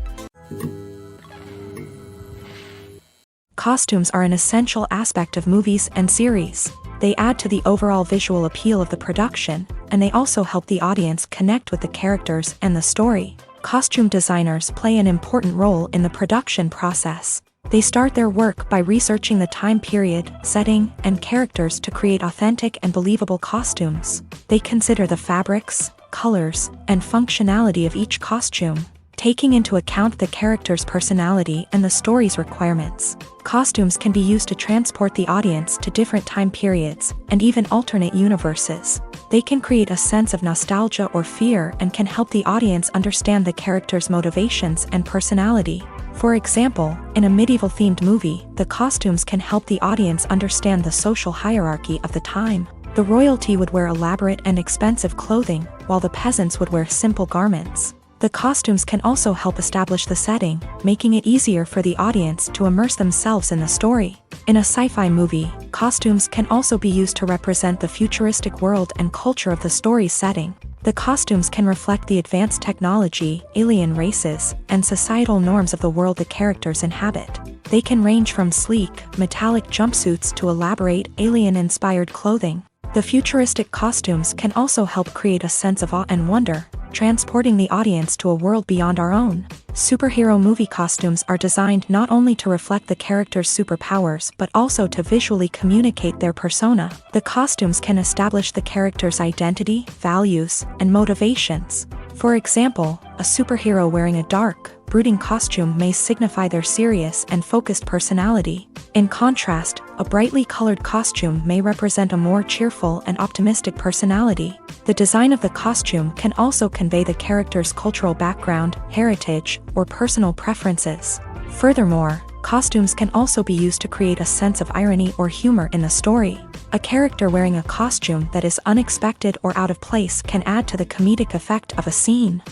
Speaker 1: Costumes are an essential aspect of movies and series. They add to the overall visual appeal of the production, and they also help the audience connect with the characters and the story. Costume designers play an important role in the production process. They start their work by researching the time period, setting, and characters to create authentic and believable costumes. They consider the fabrics, colors, and functionality of each costume, taking into account the character's personality and the story's requirements. Costumes can be used to transport the audience to different time periods and even alternate universes. They can create a sense of nostalgia or fear and can help the audience understand the character's motivations and personality. For example, in a medieval-themed movie, the costumes can help the audience understand the social hierarchy of the time. The royalty would wear elaborate and expensive clothing, while the peasants would wear simple garments. The costumes can also help establish the setting, making it easier for the audience to immerse themselves in the story. In a sci-fi movie, costumes can also be used to represent the futuristic world and culture of the story's setting. The costumes can reflect the advanced technology, alien races, and societal norms of the world the characters inhabit. They can range from sleek, metallic jumpsuits to elaborate, alien-inspired clothing. The futuristic costumes can also help create a sense of awe and wonder, transporting the audience to a world beyond our own. Superhero movie costumes are designed not only to reflect the character's superpowers but also to visually communicate their persona. The costumes can establish the character's identity, values, and motivations. For example, a superhero wearing a dark, brooding costume may signify their serious and focused personality. In contrast, a brightly colored costume may represent a more cheerful and optimistic personality. The design of the costume can also convey the character's cultural background, heritage, or personal preferences. Furthermore, costumes can also be used to create a sense of irony or humor in the story. A character wearing a costume that is unexpected or out of place can add to the comedic effect of a scene.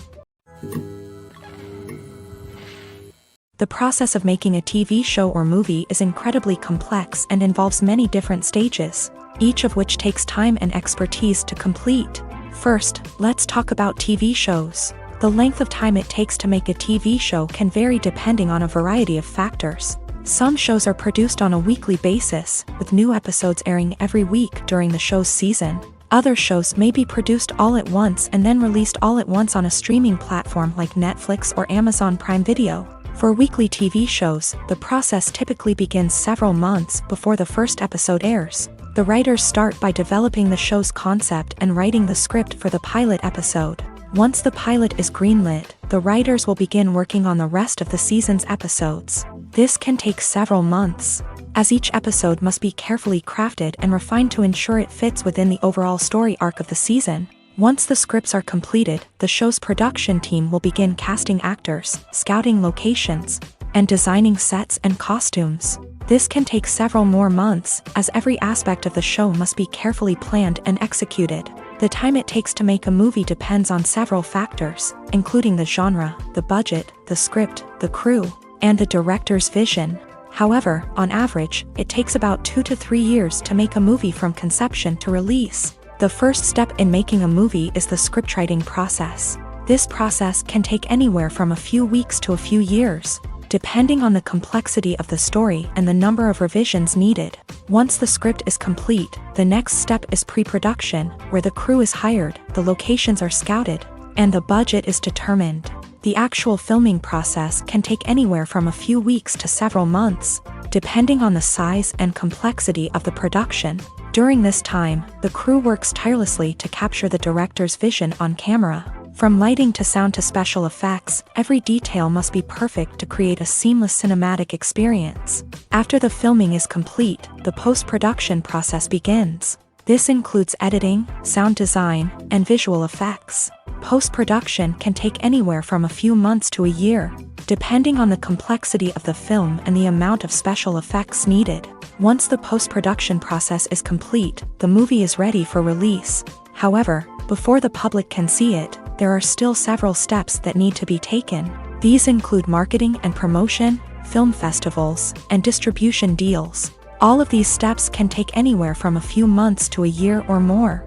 Speaker 1: The process of making a TV show or movie is incredibly complex and involves many different stages, each of which takes time and expertise to complete. First, let's talk about TV shows. The length of time it takes to make a TV show can vary depending on a variety of factors. Some shows are produced on a weekly basis, with new episodes airing every week during the show's season. Other shows may be produced all at once and then released all at once on a streaming platform like Netflix or Amazon Prime Video. For weekly TV shows, the process typically begins several months before the first episode airs. The writers start by developing the show's concept and writing the script for the pilot episode. Once the pilot is greenlit, the writers will begin working on the rest of the season's episodes. This can take several months, as each episode must be carefully crafted and refined to ensure it fits within the overall story arc of the season. Once the scripts are completed, the show's production team will begin casting actors, scouting locations, and designing sets and costumes. This can take several more months, as every aspect of the show must be carefully planned and executed. The time it takes to make a movie depends on several factors, including the genre, the budget, the script, the crew, and the director's vision. However, on average, it takes about 2 to 3 years to make a movie from conception to release. The first step in making a movie is the scriptwriting process. This process can take anywhere from a few weeks to a few years, depending on the complexity of the story and the number of revisions needed. Once the script is complete, the next step is pre-production, where the crew is hired, the locations are scouted, and the budget is determined. The actual filming process can take anywhere from a few weeks to several months, depending on the size and complexity of the production. During this time, the crew works tirelessly to capture the director's vision on camera. From lighting to sound to special effects, every detail must be perfect to create a seamless cinematic experience. After the filming is complete, the post-production process begins. This includes editing, sound design, and visual effects. Post-production can take anywhere from a few months to a year, depending on the complexity of the film and the amount of special effects needed. Once the post-production process is complete, the movie is ready for release. However, before the public can see it, there are still several steps that need to be taken. These include marketing and promotion, film festivals, and distribution deals. All of these steps can take anywhere from a few months to a year or more.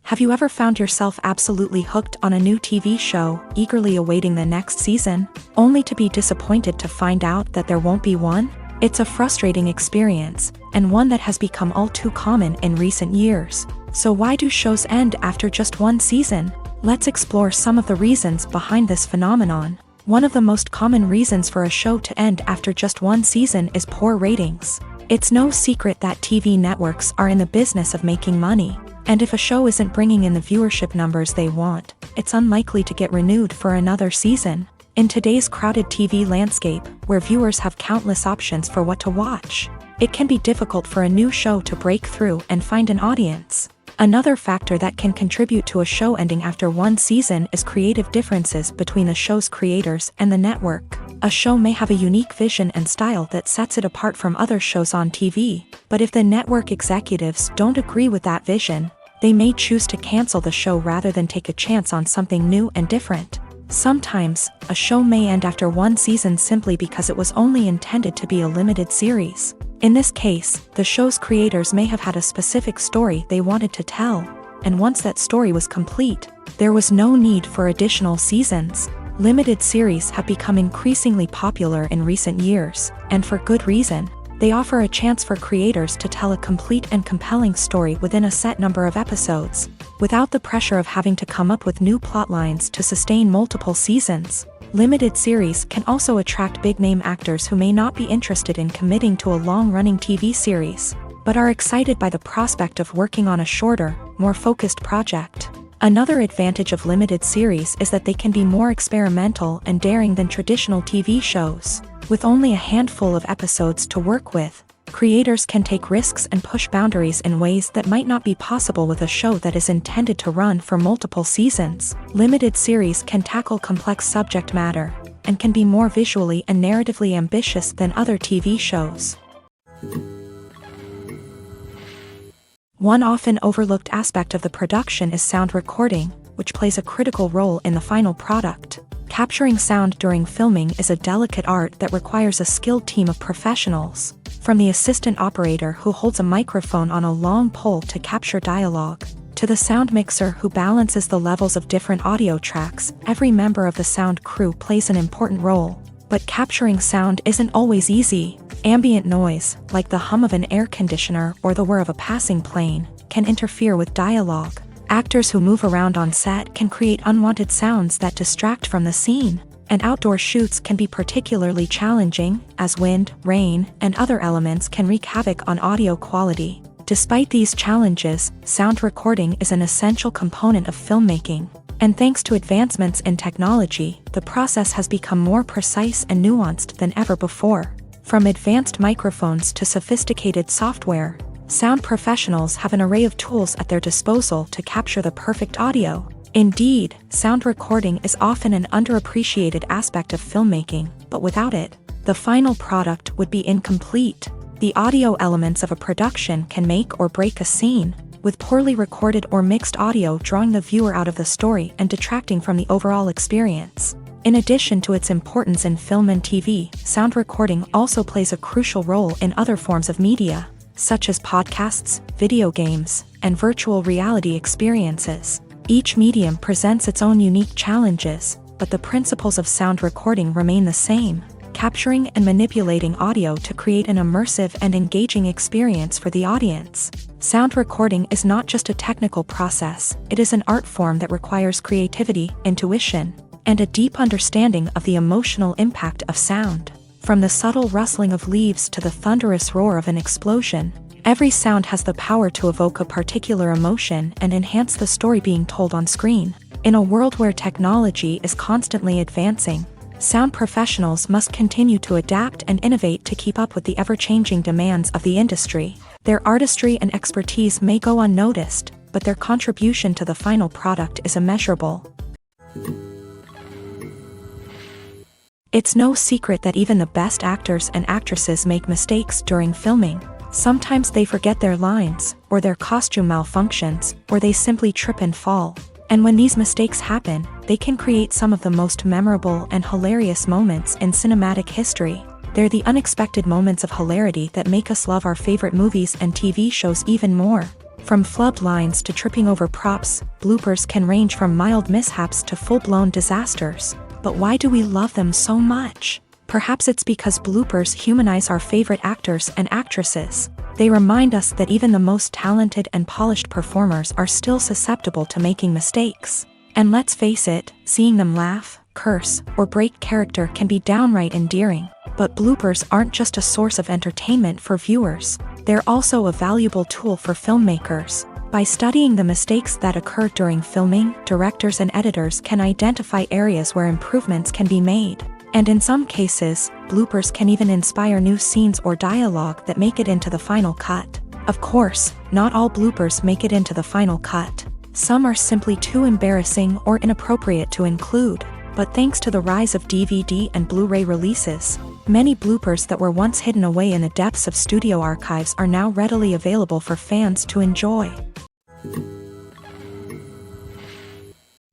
Speaker 1: Have you ever found yourself absolutely hooked on a new TV show, eagerly awaiting the next season, only to be disappointed to find out that there won't be one? It's a frustrating experience, and one that has become all too common in recent years. So why do shows end after just one season? Let's explore some of the reasons behind this phenomenon. One of the most common reasons for a show to end after just one season is poor ratings. It's no secret that TV networks are in the business of making money, and if a show isn't bringing in the viewership numbers they want, it's unlikely to get renewed for another season. In today's crowded TV landscape, where viewers have countless options for what to watch, it can be difficult for a new show to break through and find an audience. Another factor that can contribute to a show ending after one season is creative differences between the show's creators and the network. A show may have a unique vision and style that sets it apart from other shows on TV, but if the network executives don't agree with that vision, they may choose to cancel the show rather than take a chance on something new and different. Sometimes, a show may end after one season simply because it was only intended to be a limited series. In this case, the show's creators may have had a specific story they wanted to tell, and once that story was complete, there was no need for additional seasons. Limited series have become increasingly popular in recent years, and for good reason. They offer a chance for creators to tell a complete and compelling story within a set number of episodes, without the pressure of having to come up with new plotlines to sustain multiple seasons. Limited series can also attract big-name actors who may not be interested in committing to a long-running TV series, but are excited by the prospect of working on a shorter, more focused project. Another advantage of limited series is that they can be more experimental and daring than traditional TV shows. With only a handful of episodes to work with, creators can take risks and push boundaries in ways that might not be possible with a show that is intended to run for multiple seasons. Limited series can tackle complex subject matter, and can be more visually and narratively ambitious than other TV shows. One often overlooked aspect of the production is sound recording, which plays a critical role in the final product. Capturing sound during filming is a delicate art that requires a skilled team of professionals, from the assistant operator who holds a microphone on a long pole to capture dialogue, to the sound mixer who balances the levels of different audio tracks. Every member of the sound crew plays an important role. But capturing sound isn't always easy. Ambient noise, like the hum of an air conditioner or the whir of a passing plane, can interfere with dialogue. Actors who move around on set can create unwanted sounds that distract from the scene, and outdoor shoots can be particularly challenging, as wind, rain, and other elements can wreak havoc on audio quality. Despite these challenges, sound recording is an essential component of filmmaking, and thanks to advancements in technology, the process has become more precise and nuanced than ever before. From advanced microphones to sophisticated software, sound professionals have an array of tools at their disposal to capture the perfect audio. Indeed, sound recording is often an underappreciated aspect of filmmaking, but without it, the final product would be incomplete. The audio elements of a production can make or break a scene, with poorly recorded or mixed audio drawing the viewer out of the story and detracting from the overall experience. In addition to its importance in film and TV, sound recording also plays a crucial role in other forms of media, such as podcasts, video games, and virtual reality experiences. Each medium presents its own unique challenges, but the principles of sound recording remain the same: capturing and manipulating audio to create an immersive and engaging experience for the audience. Sound recording is not just a technical process, it is an art form that requires creativity, intuition, and a deep understanding of the emotional impact of sound. From the subtle rustling of leaves to the thunderous roar of an explosion, every sound has the power to evoke a particular emotion and enhance the story being told on screen. In a world where technology is constantly advancing, sound professionals must continue to adapt and innovate to keep up with the ever-changing demands of the industry. Their artistry and expertise may go unnoticed, but their contribution to the final product is immeasurable. It's no secret that even the best actors and actresses make mistakes during filming. Sometimes they forget their lines, or their costume malfunctions, or they simply trip and fall. And when these mistakes happen, they can create some of the most memorable and hilarious moments in cinematic history. They're the unexpected moments of hilarity that make us love our favorite movies and TV shows even more. From flubbed lines to tripping over props, bloopers can range from mild mishaps to full-blown disasters. But why do we love them so much? Perhaps it's because bloopers humanize our favorite actors and actresses. They remind us that even the most talented and polished performers are still susceptible to making mistakes. And let's face it, seeing them laugh, curse, or break character can be downright endearing. But bloopers aren't just a source of entertainment for viewers. They're also a valuable tool for filmmakers. By studying the mistakes that occur during filming, directors and editors can identify areas where improvements can be made. And in some cases, bloopers can even inspire new scenes or dialogue that make it into the final cut. Of course, not all bloopers make it into the final cut. Some are simply too embarrassing or inappropriate to include. But thanks to the rise of DVD and Blu-ray releases, many bloopers that were once hidden away in the depths of studio archives are now readily available for fans to enjoy.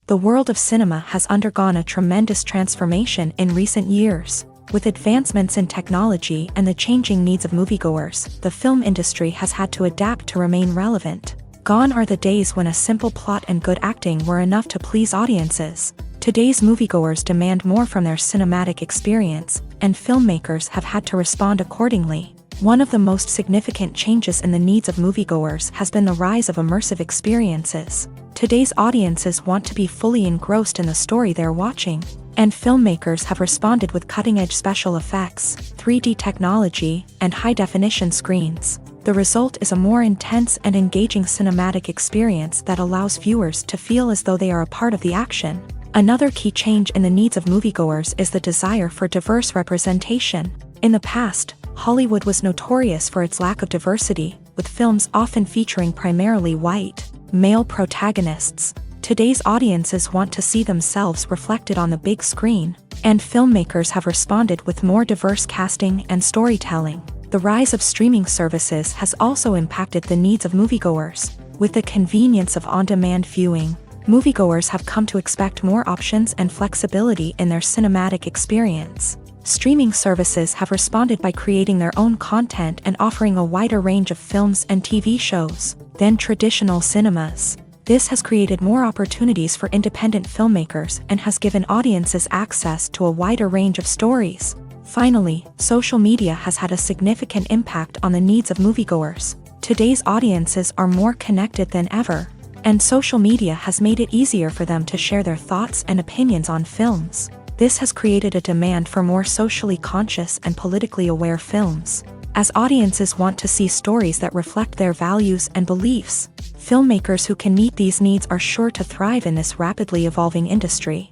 Speaker 1: The world of cinema has undergone a tremendous transformation in recent years. With advancements in technology and the changing needs of moviegoers, the film industry has had to adapt to remain relevant. Gone are the days when a simple plot and good acting were enough to please audiences. Today's moviegoers demand more from their cinematic experience, and filmmakers have had to respond accordingly. One of the most significant changes in the needs of moviegoers has been the rise of immersive experiences. Today's audiences want to be fully engrossed in the story they're watching, and filmmakers have responded with cutting-edge special effects, 3D technology, and high-definition screens. The result is a more intense and engaging cinematic experience that allows viewers to feel as though they are a part of the action. Another key change in the needs of moviegoers is the desire for diverse representation. In the past, Hollywood was notorious for its lack of diversity, with films often featuring primarily white, male protagonists. Today's audiences want to see themselves reflected on the big screen, and filmmakers have responded with more diverse casting and storytelling. The rise of streaming services has also impacted the needs of moviegoers. With the convenience of on-demand viewing, moviegoers have come to expect more options and flexibility in their cinematic experience. Streaming services have responded by creating their own content and offering a wider range of films and TV shows than traditional cinemas. This has created more opportunities for independent filmmakers and has given audiences access to a wider range of stories. Finally, social media has had a significant impact on the needs of moviegoers. Today's audiences are more connected than ever, and social media has made it easier for them to share their thoughts and opinions on films. This has created a demand for more socially conscious and politically aware films. As audiences want to see stories that reflect their values and beliefs, filmmakers who can meet these needs are sure to thrive in this rapidly evolving industry.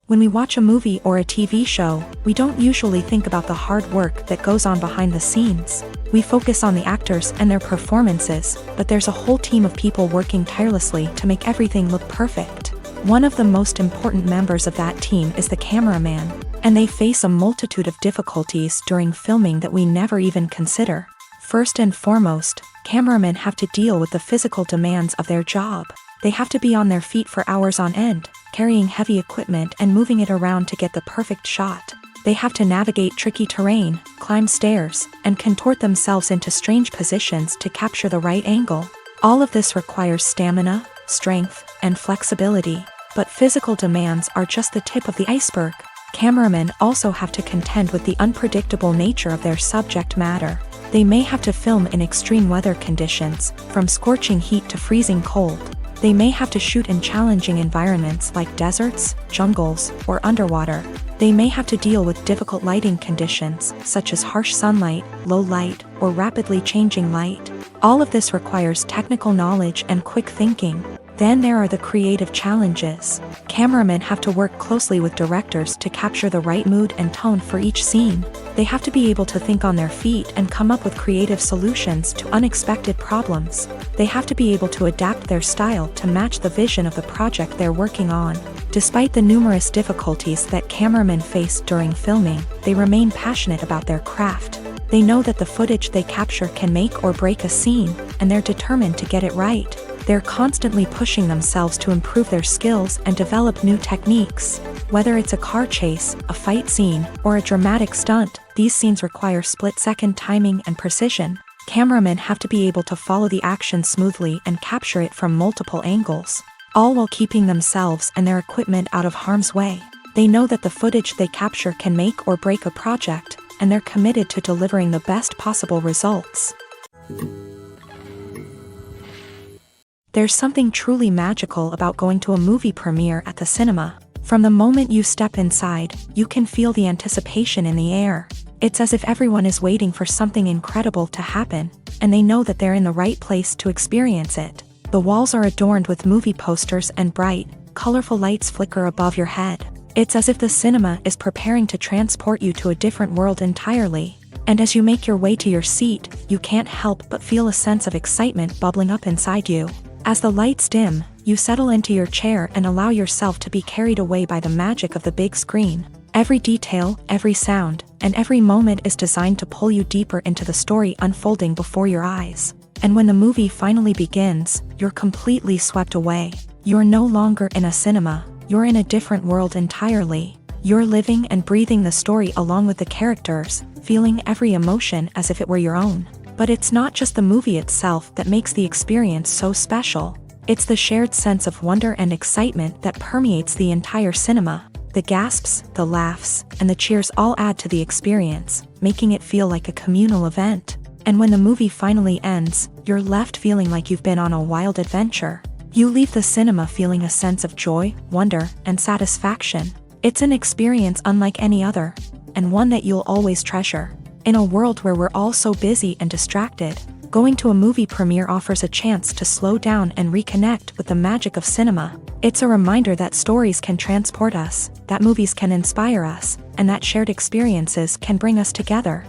Speaker 1: When we watch a movie or a TV show, we don't usually think about the hard work that goes on behind the scenes. We focus on the actors and their performances, but there's a whole team of people working tirelessly to make everything look perfect. One of the most important members of that team is the cameraman, and they face a multitude of difficulties during filming that we never even consider. First and foremost, cameramen have to deal with the physical demands of their job. They have to be on their feet for hours on end, carrying heavy equipment and moving it around to get the perfect shot. They have to navigate tricky terrain, climb stairs, and contort themselves into strange positions to capture the right angle. All of this requires stamina, strength, and flexibility. But physical demands are just the tip of the iceberg. Cameramen also have to contend with the unpredictable nature of their subject matter. They may have to film in extreme weather conditions, from scorching heat to freezing cold. They may have to shoot in challenging environments like deserts, jungles, or underwater. They may have to deal with difficult lighting conditions, such as harsh sunlight, low light, or rapidly changing light. All of this requires technical knowledge and quick thinking. Then there are the creative challenges. Cameramen have to work closely with directors to capture the right mood and tone for each scene. They have to be able to think on their feet and come up with creative solutions to unexpected problems. They have to be able to adapt their style to match the vision of the project they're working on. Despite the numerous difficulties that cameramen face during filming, they remain passionate about their craft. They know that the footage they capture can make or break a scene, and they're determined to get it right. They're constantly pushing themselves to improve their skills and develop new techniques. Whether it's a car chase, a fight scene, or a dramatic stunt, these scenes require split-second timing and precision. Cameramen have to be able to follow the action smoothly and capture it from multiple angles, all while keeping themselves and their equipment out of harm's way. They know that the footage they capture can make or break a project, and they're committed to delivering the best possible results. There's something truly magical about going to a movie premiere at the cinema. From the moment you step inside, you can feel the anticipation in the air. It's as if everyone is waiting for something incredible to happen, and they know that they're in the right place to experience it. The walls are adorned with movie posters and bright, colorful lights flicker above your head. It's as if the cinema is preparing to transport you to a different world entirely. And as you make your way to your seat, you can't help but feel a sense of excitement bubbling up inside you. As the lights dim, you settle into your chair and allow yourself to be carried away by the magic of the big screen. Every detail, every sound, and every moment is designed to pull you deeper into the story unfolding before your eyes. And when the movie finally begins, you're completely swept away. You're no longer in a cinema, you're in a different world entirely. You're living and breathing the story along with the characters, feeling every emotion as if it were your own. But it's not just the movie itself that makes the experience so special. It's the shared sense of wonder and excitement that permeates the entire cinema. The gasps, the laughs, and the cheers all add to the experience, making it feel like a communal event. And when the movie finally ends, you're left feeling like you've been on a wild adventure. You leave the cinema feeling a sense of joy, wonder, and satisfaction. It's an experience unlike any other, and one that you'll always treasure. In a world where we're all so busy and distracted, going to a movie premiere offers a chance to slow down and reconnect with the magic of cinema. It's a reminder that stories can transport us, that movies can inspire us, and that shared experiences can bring us together.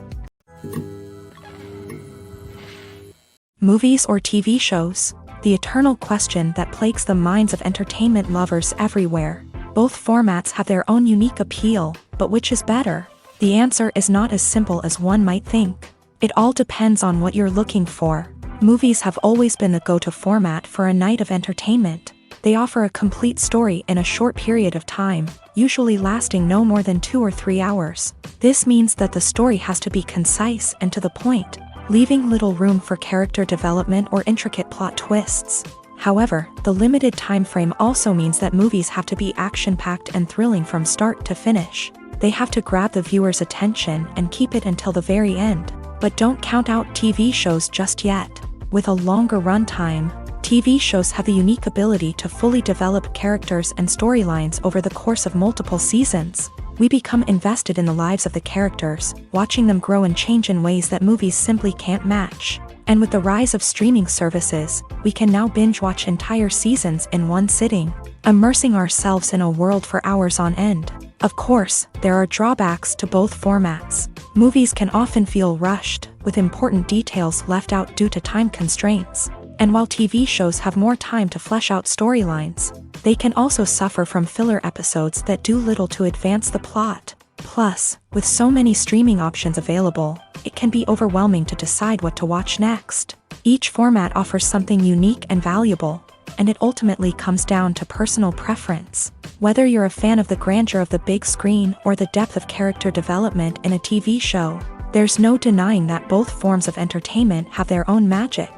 Speaker 1: Movies or TV shows? The eternal question that plagues the minds of entertainment lovers everywhere. Both formats have their own unique appeal, but which is better? The answer is not as simple as one might think. It all depends on what you're looking for. Movies have always been the go-to format for a night of entertainment. They offer a complete story in a short period of time, usually lasting no more than 2 or 3 hours. This means that the story has to be concise and to the point, leaving little room for character development or intricate plot twists. However, the limited time frame also means that movies have to be action-packed and thrilling from start to finish. They have to grab the viewer's attention and keep it until the very end. But don't count out TV shows just yet. With a longer runtime, TV shows have the unique ability to fully develop characters and storylines over the course of multiple seasons. We become invested in the lives of the characters, watching them grow and change in ways that movies simply can't match. And with the rise of streaming services, we can now binge-watch entire seasons in one sitting, immersing ourselves in a world for hours on end. Of course, there are drawbacks to both formats. Movies can often feel rushed, with important details left out due to time constraints. And while TV shows have more time to flesh out storylines, they can also suffer from filler episodes that do little to advance the plot. Plus, with so many streaming options available, it can be overwhelming to decide what to watch next. Each format offers something unique and valuable, and it ultimately comes down to personal preference. Whether you're a fan of the grandeur of the big screen or the depth of character development in a TV show, there's no denying that both forms of entertainment have their own magic.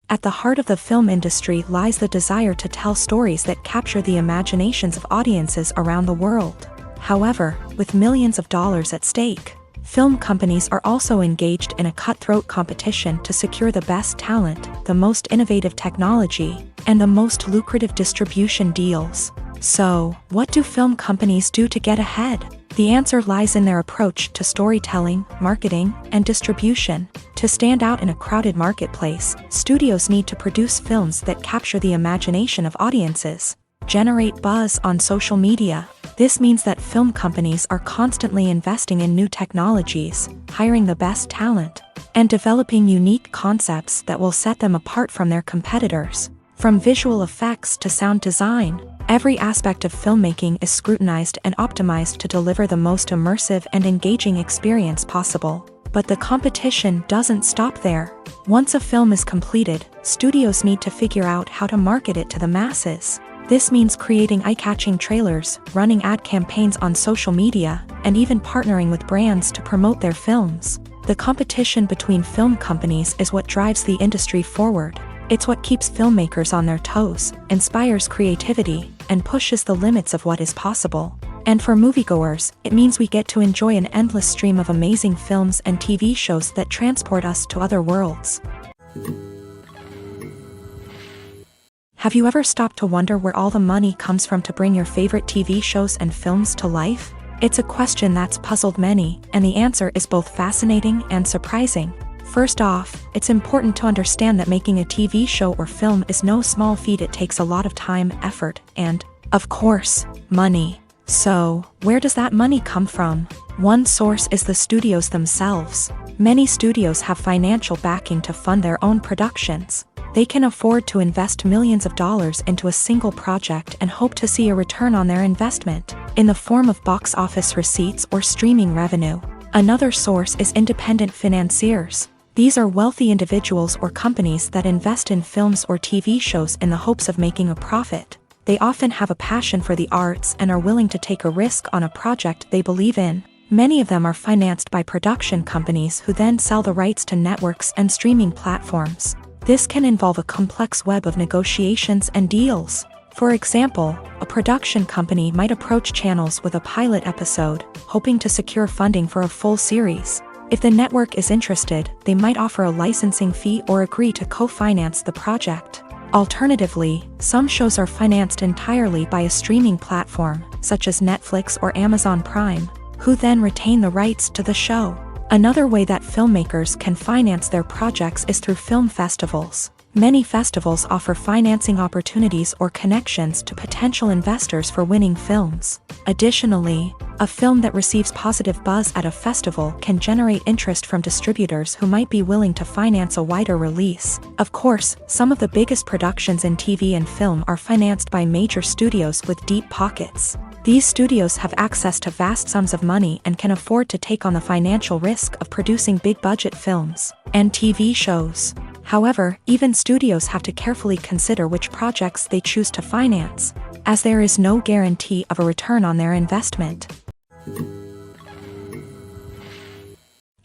Speaker 1: At the heart of the film industry lies the desire to tell stories that capture the imaginations of audiences around the world. However, with millions of dollars at stake, film companies are also engaged in a cutthroat competition to secure the best talent, the most innovative technology, and the most lucrative distribution deals. So, what do film companies do to get ahead? The answer lies in their approach to storytelling, marketing, and distribution. To stand out in a crowded marketplace, studios need to produce films that capture the imagination of audiences, generate buzz on social media. This means that film companies are constantly investing in new technologies, hiring the best talent, and developing unique concepts that will set them apart from their competitors. From visual effects to sound design, every aspect of filmmaking is scrutinized and optimized to deliver the most immersive and engaging experience possible. But the competition doesn't stop there. Once a film is completed, studios need to figure out how to market it to the masses. This means creating eye-catching trailers, running ad campaigns on social media, and even partnering with brands to promote their films. The competition between film companies is what drives the industry forward. It's what keeps filmmakers on their toes, inspires creativity, and pushes the limits of what is possible. And for moviegoers, it means we get to enjoy an endless stream of amazing films and TV shows that transport us to other worlds. Have you ever stopped to wonder where all the money comes from to bring your favorite TV shows and films to life? It's a question that's puzzled many, and the answer is both fascinating and surprising. First off, it's important to understand that making a TV show or film is no small feat. It takes a lot of time, effort, and, of course, money. So, where does that money come from? One source is the studios themselves. Many studios have financial backing to fund their own productions. They can afford to invest millions of dollars into a single project and hope to see a return on their investment, in the form of box office receipts or streaming revenue. Another source is independent financiers. These are wealthy individuals or companies that invest in films or TV shows in the hopes of making a profit. They often have a passion for the arts and are willing to take a risk on a project they believe in. Many of them are financed by production companies who then sell the rights to networks and streaming platforms. This can involve a complex web of negotiations and deals. For example, a production company might approach channels with a pilot episode, hoping to secure funding for a full series. If the network is interested, they might offer a licensing fee or agree to co-finance the project. Alternatively, some shows are financed entirely by a streaming platform, such as Netflix or Amazon Prime, who then retain the rights to the show. Another way that filmmakers can finance their projects is through film festivals. Many festivals offer financing opportunities or connections to potential investors for winning films. Additionally, a film that receives positive buzz at a festival can generate interest from distributors who might be willing to finance a wider release. Of course, some of the biggest productions in TV and film are financed by major studios with deep pockets. These studios have access to vast sums of money and can afford to take on the financial risk of producing big-budget films and TV shows. However, even studios have to carefully consider which projects they choose to finance, as there is no guarantee of a return on their investment.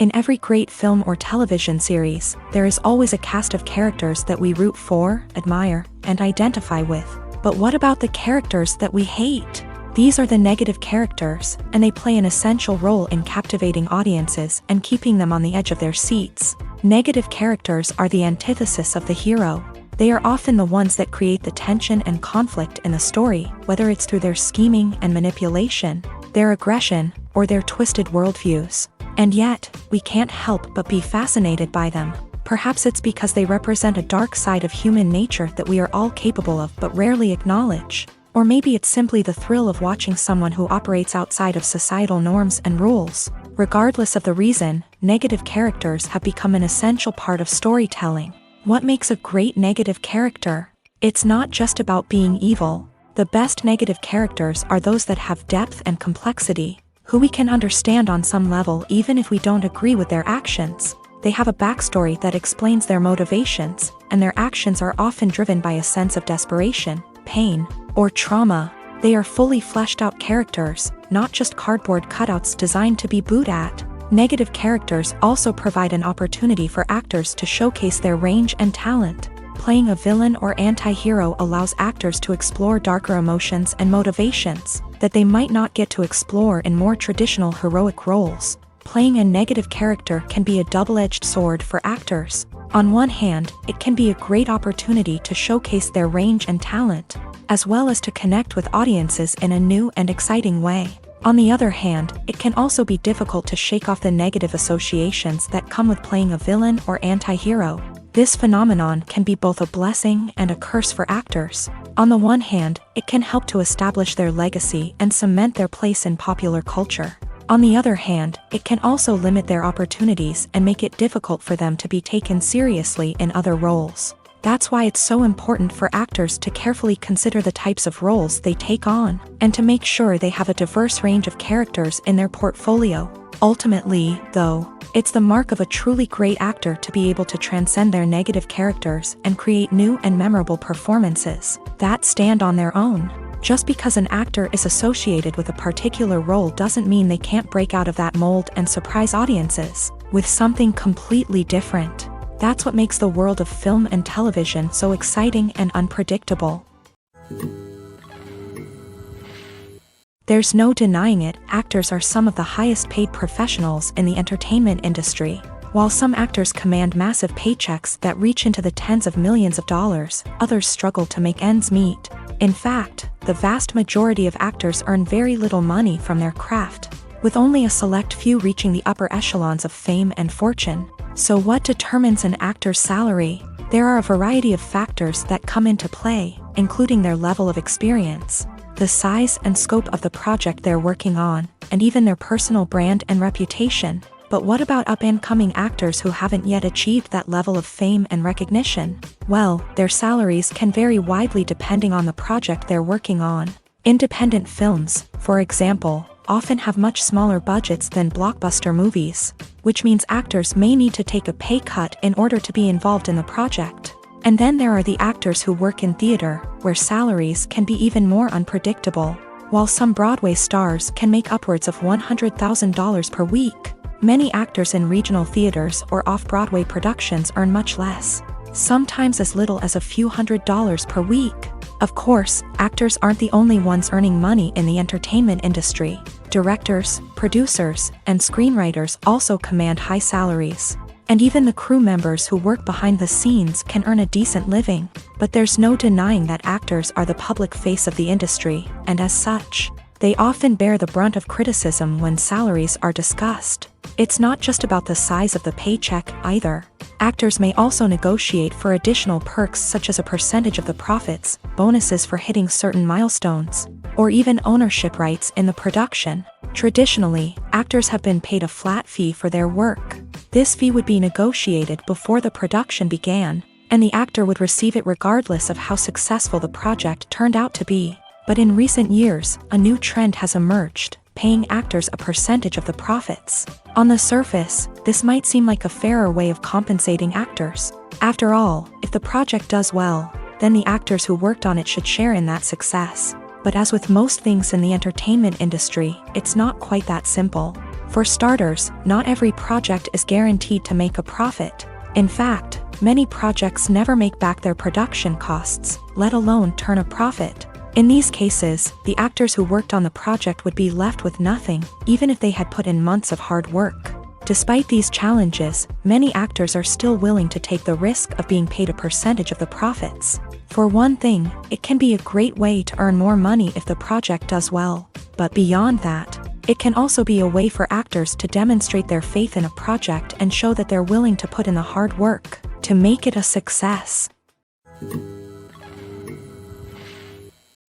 Speaker 1: In every great film or television series, there is always a cast of characters that we root for, admire, and identify with. But what about the characters that we hate? These are the negative characters, and they play an essential role in captivating audiences and keeping them on the edge of their seats. Negative characters are the antithesis of the hero. They are often the ones that create the tension and conflict in the story, whether it's through their scheming and manipulation, their aggression, or their twisted worldviews. And yet, we can't help but be fascinated by them. Perhaps it's because they represent a dark side of human nature that we are all capable of but rarely acknowledge. Or maybe it's simply the thrill of watching someone who operates outside of societal norms and rules. Regardless of the reason, negative characters have become an essential part of storytelling. What makes a great negative character? It's not just about being evil. The best negative characters are those that have depth and complexity, who we can understand on some level even if we don't agree with their actions. They have a backstory that explains their motivations, and their actions are often driven by a sense of desperation, pain, or trauma. They are fully fleshed out characters, not just cardboard cutouts designed to be booed at. Negative characters also provide an opportunity for actors to showcase their range and talent. Playing a villain or anti-hero allows actors to explore darker emotions and motivations that they might not get to explore in more traditional heroic roles. Playing a negative character can be a double-edged sword for actors. On one hand, it can be a great opportunity to showcase their range and talent, as well as to connect with audiences in a new and exciting way. On the other hand, it can also be difficult to shake off the negative associations that come with playing a villain or anti-hero. This phenomenon can be both a blessing and a curse for actors. On the one hand, it can help to establish their legacy and cement their place in popular culture. On the other hand, it can also limit their opportunities and make it difficult for them to be taken seriously in other roles. That's why it's so important for actors to carefully consider the types of roles they take on, and to make sure they have a diverse range of characters in their portfolio. Ultimately, though, it's the mark of a truly great actor to be able to transcend their negative characters and create new and memorable performances that stand on their own. Just because an actor is associated with a particular role doesn't mean they can't break out of that mold and surprise audiences with something completely different. That's what makes the world of film and television so exciting and unpredictable. There's no denying it, actors are some of the highest paid professionals in the entertainment industry. While some actors command massive paychecks that reach into the tens of millions of dollars, others struggle to make ends meet. In fact, the vast majority of actors earn very little money from their craft, with only a select few reaching the upper echelons of fame and fortune. So what determines an actor's salary? There are a variety of factors that come into play, including their level of experience, the size and scope of the project they're working on, and even their personal brand and reputation. But what about up-and-coming actors who haven't yet achieved that level of fame and recognition? Well, their salaries can vary widely depending on the project they're working on. Independent films, for example, often have much smaller budgets than blockbuster movies, which means actors may need to take a pay cut in order to be involved in the project. And then there are the actors who work in theater, where salaries can be even more unpredictable. While some Broadway stars can make upwards of $100,000 per week, many actors in regional theaters or off-Broadway productions earn much less, sometimes as little as a few $100s per week. Of course, actors aren't the only ones earning money in the entertainment industry. Directors, producers, and screenwriters also command high salaries. And even the crew members who work behind the scenes can earn a decent living. But there's no denying that actors are the public face of the industry, and as such, they often bear the brunt of criticism when salaries are discussed. It's not just about the size of the paycheck, either. Actors may also negotiate for additional perks such as a percentage of the profits, bonuses for hitting certain milestones, or even ownership rights in the production. Traditionally, actors have been paid a flat fee for their work. This fee would be negotiated before the production began, and the actor would receive it regardless of how successful the project turned out to be. But in recent years, a new trend has emerged, paying actors a percentage of the profits. On the surface, this might seem like a fairer way of compensating actors. After all, if the project does well, then the actors who worked on it should share in that success. But as with most things in the entertainment industry, it's not quite that simple. For starters, not every project is guaranteed to make a profit. In fact, many projects never make back their production costs, let alone turn a profit. In these cases, the actors who worked on the project would be left with nothing, even if they had put in months of hard work. Despite these challenges, many actors are still willing to take the risk of being paid a percentage of the profits. For one thing, it can be a great way to earn more money if the project does well. But beyond that, it can also be a way for actors to demonstrate their faith in a project and show that they're willing to put in the hard work to make it a success.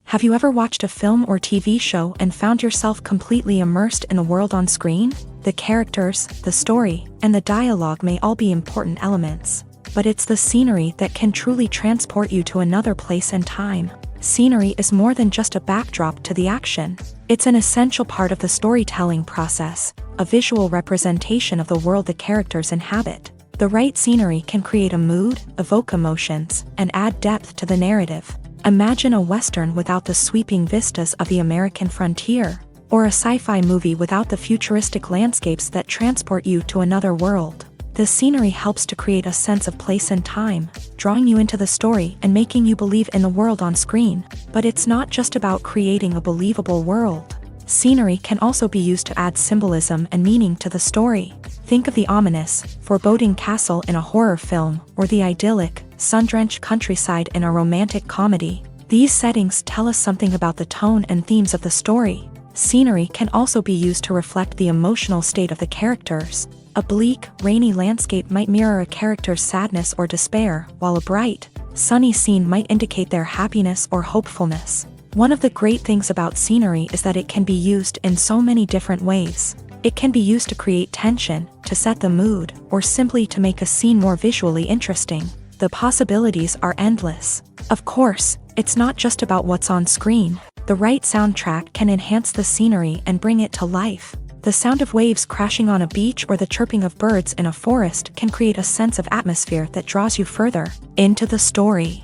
Speaker 1: Have you ever watched a film or TV show and found yourself completely immersed in the world on screen? The characters, the story, and the dialogue may all be important elements, but it's the scenery that can truly transport you to another place and time. Scenery is more than just a backdrop to the action. It's an essential part of the storytelling process, a visual representation of the world the characters inhabit. The right scenery can create a mood, evoke emotions, and add depth to the narrative. Imagine a Western without the sweeping vistas of the American frontier, or a sci-fi movie without the futuristic landscapes that transport you to another world. The scenery helps to create a sense of place and time, drawing you into the story and making you believe in the world on screen. But it's not just about creating a believable world. Scenery can also be used to add symbolism and meaning to the story. Think of the ominous, foreboding castle in a horror film, or the idyllic, sun-drenched countryside in a romantic comedy. These settings tell us something about the tone and themes of the story. Scenery can also be used to reflect the emotional state of the characters. A bleak, rainy landscape might mirror a character's sadness or despair, while a bright, sunny scene might indicate their happiness or hopefulness. One of the great things about scenery is that it can be used in so many different ways. It can be used to create tension, to set the mood, or simply to make a scene more visually interesting. The possibilities are endless. Of course, it's not just about what's on screen. The right soundtrack can enhance the scenery and bring it to life. The sound of waves crashing on a beach or the chirping of birds in a forest can create a sense of atmosphere that draws you further into the story.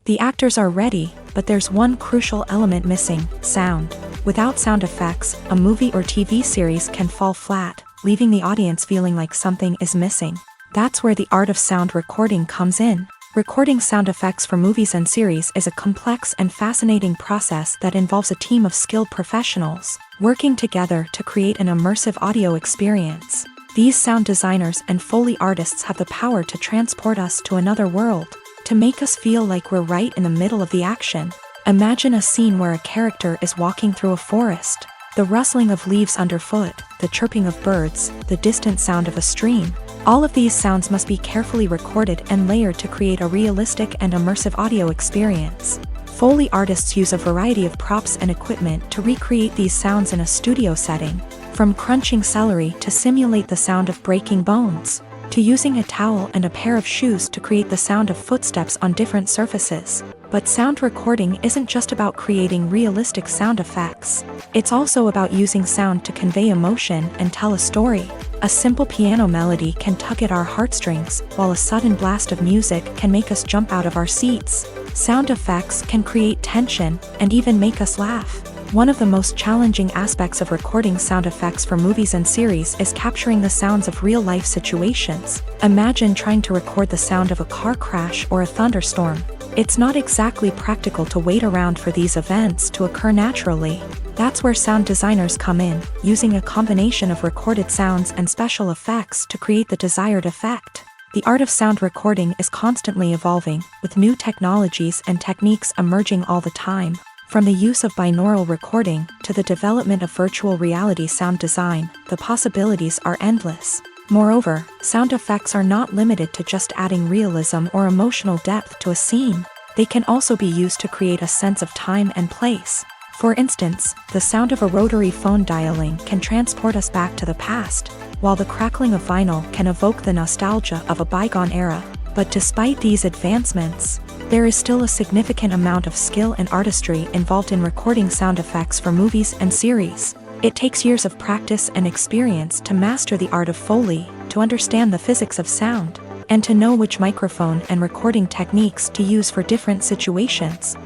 Speaker 1: The actors are ready, but there's one crucial element missing: sound. Without sound effects, a movie or TV series can fall flat, leaving the audience feeling like something is missing. That's where the art of sound recording comes in. Recording sound effects for movies and series is a complex and fascinating process that involves a team of skilled professionals working together to create an immersive audio experience. These sound designers and Foley artists have the power to transport us to another world, to make us feel like we're right in the middle of the action. Imagine a scene where a character is walking through a forest. The rustling of leaves underfoot, the chirping of birds, the distant sound of a stream. All of these sounds must be carefully recorded and layered to create a realistic and immersive audio experience. Foley artists use a variety of props and equipment to recreate these sounds in a studio setting, from crunching celery to simulate the sound of breaking bones, to using a towel and a pair of shoes to create the sound of footsteps on different surfaces. But sound recording isn't just about creating realistic sound effects. It's also about using sound to convey emotion and tell a story. A simple piano melody can tug at our heartstrings, while a sudden blast of music can make us jump out of our seats. Sound effects can create tension and even make us laugh. One of the most challenging aspects of recording sound effects for movies and series is capturing the sounds of real-life situations. Imagine trying to record the sound of a car crash or a thunderstorm. It's not exactly practical to wait around for these events to occur naturally. That's where sound designers come in, using a combination of recorded sounds and special effects to create the desired effect. The art of sound recording is constantly evolving, with new technologies and techniques emerging all the time. From the use of binaural recording to the development of virtual reality sound design, the possibilities are endless. Moreover, sound effects are not limited to just adding realism or emotional depth to a scene. They can also be used to create a sense of time and place. For instance, the sound of a rotary phone dialing can transport us back to the past, while the crackling of vinyl can evoke the nostalgia of a bygone era. But despite these advancements, there is still a significant amount of skill and artistry involved in recording sound effects for movies and series. It takes years of practice and experience to master the art of Foley, to understand the physics of sound, and to know which microphone and recording techniques to use for different situations.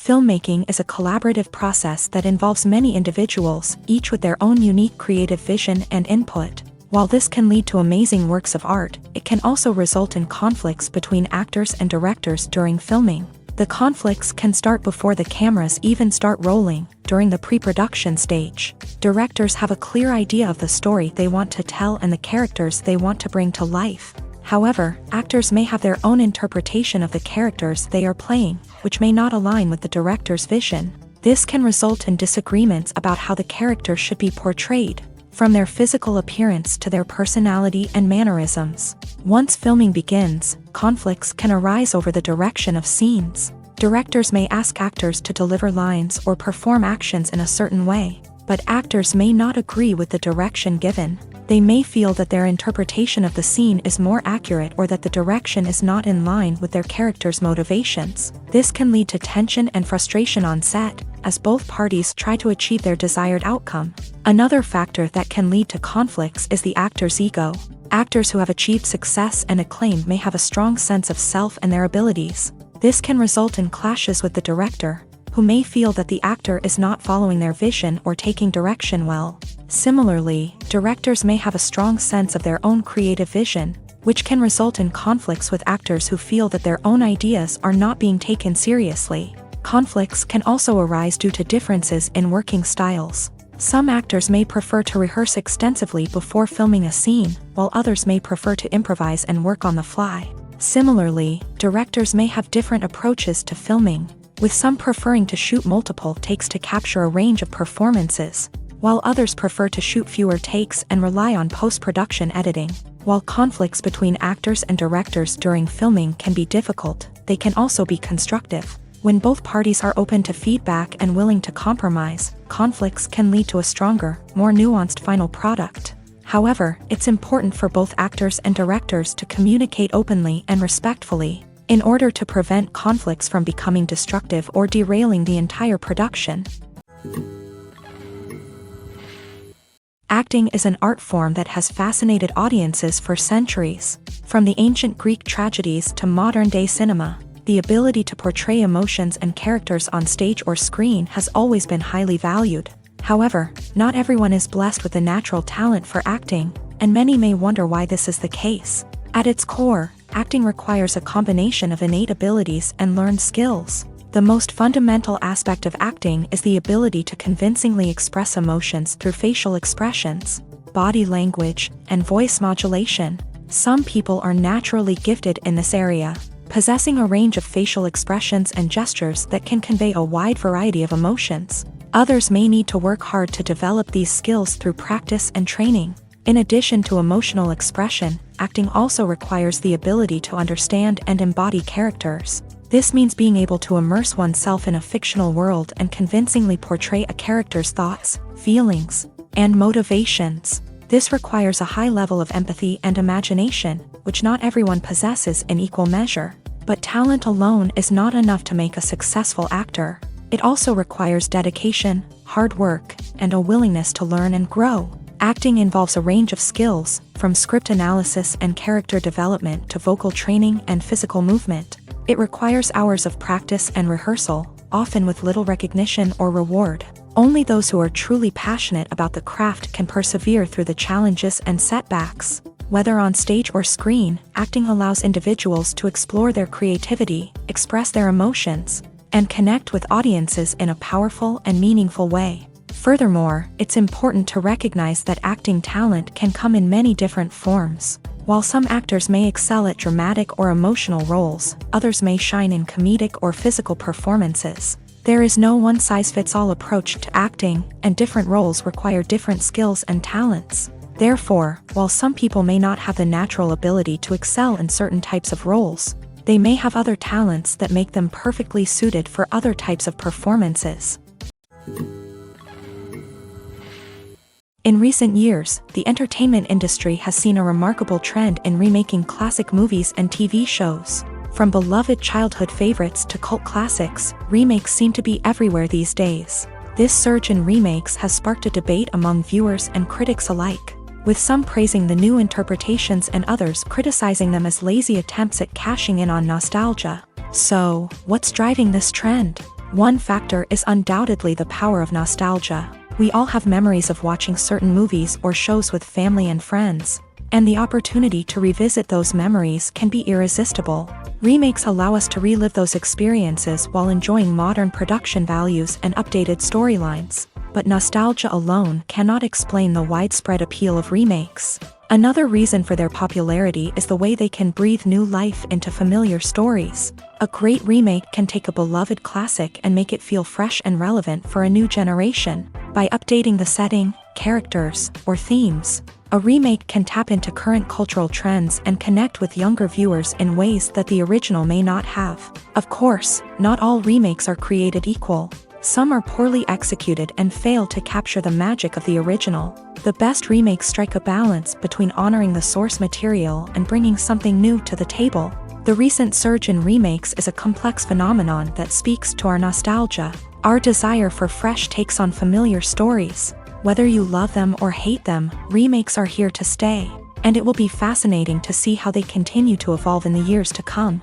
Speaker 1: Filmmaking is a collaborative process that involves many individuals, each with their own unique creative vision and input. While this can lead to amazing works of art, it can also result in conflicts between actors and directors during filming. The conflicts can start before the cameras even start rolling, during the pre-production stage. Directors have a clear idea of the story they want to tell and the characters they want to bring to life. However, actors may have their own interpretation of the characters they are playing, which may not align with the director's vision. This can result in disagreements about how the character should be portrayed, from their physical appearance to their personality and mannerisms. Once filming begins, conflicts can arise over the direction of scenes. Directors may ask actors to deliver lines or perform actions in a certain way, but actors may not agree with the direction given. They may feel that their interpretation of the scene is more accurate or that the direction is not in line with their character's motivations. This can lead to tension and frustration on set, as both parties try to achieve their desired outcome. Another factor that can lead to conflicts is the actor's ego. Actors who have achieved success and acclaim may have a strong sense of self and their abilities. This can result in clashes with the director, who may feel that the actor is not following their vision or taking direction well. Similarly, directors may have a strong sense of their own creative vision, which can result in conflicts with actors who feel that their own ideas are not being taken seriously. Conflicts can also arise due to differences in working styles. Some actors may prefer to rehearse extensively before filming a scene, while others may prefer to improvise and work on the fly. Similarly, directors may have different approaches to filming, with some preferring to shoot multiple takes to capture a range of performances, while others prefer to shoot fewer takes and rely on post-production editing. While conflicts between actors and directors during filming can be difficult, they can also be constructive. When both parties are open to feedback and willing to compromise, conflicts can lead to a stronger, more nuanced final product. However, it's important for both actors and directors to communicate openly and respectfully, in order to prevent conflicts from becoming destructive or derailing the entire production. Acting is an art form that has fascinated audiences for centuries. From the ancient Greek tragedies to modern-day cinema, the ability to portray emotions and characters on stage or screen has always been highly valued. However, not everyone is blessed with a natural talent for acting, and many may wonder why this is the case. At its core, acting requires a combination of innate abilities and learned skills. The most fundamental aspect of acting is the ability to convincingly express emotions through facial expressions, body language, and voice modulation. Some people are naturally gifted in this area, possessing a range of facial expressions and gestures that can convey a wide variety of emotions. Others may need to work hard to develop these skills through practice and training. In addition to emotional expression, acting also requires the ability to understand and embody characters. This means being able to immerse oneself in a fictional world and convincingly portray a character's thoughts, feelings, and motivations. This requires a high level of empathy and imagination, which not everyone possesses in equal measure. But talent alone is not enough to make a successful actor. It also requires dedication, hard work, and a willingness to learn and grow. Acting involves a range of skills, from script analysis and character development to vocal training and physical movement. It requires hours of practice and rehearsal, often with little recognition or reward. Only those who are truly passionate about the craft can persevere through the challenges and setbacks. Whether on stage or screen, acting allows individuals to explore their creativity, express their emotions, and connect with audiences in a powerful and meaningful way. Furthermore, it's important to recognize that acting talent can come in many different forms. While some actors may excel at dramatic or emotional roles, others may shine in comedic or physical performances. There is no one-size-fits-all approach to acting, and different roles require different skills and talents. Therefore, while some people may not have the natural ability to excel in certain types of roles, they may have other talents that make them perfectly suited for other types of performances. In recent years, the entertainment industry has seen a remarkable trend in remaking classic movies and TV shows. From beloved childhood favorites to cult classics, remakes seem to be everywhere these days. This surge in remakes has sparked a debate among viewers and critics alike, with some praising the new interpretations and others criticizing them as lazy attempts at cashing in on nostalgia. So, what's driving this trend? One factor is undoubtedly the power of nostalgia. We all have memories of watching certain movies or shows with family and friends, and the opportunity to revisit those memories can be irresistible. Remakes allow us to relive those experiences while enjoying modern production values and updated storylines. But nostalgia alone cannot explain the widespread appeal of remakes. Another reason for their popularity is the way they can breathe new life into familiar stories. A great remake can take a beloved classic and make it feel fresh and relevant for a new generation. By updating the setting, characters, or themes, a remake can tap into current cultural trends and connect with younger viewers in ways that the original may not have. Of course, not all remakes are created equal. Some are poorly executed and fail to capture the magic of the original. The best remakes strike a balance between honoring the source material and bringing something new to the table. The recent surge in remakes is a complex phenomenon that speaks to our nostalgia, our desire for fresh takes on familiar stories. Whether you love them or hate them, remakes are here to stay, and it will be fascinating to see how they continue to evolve in the years to come.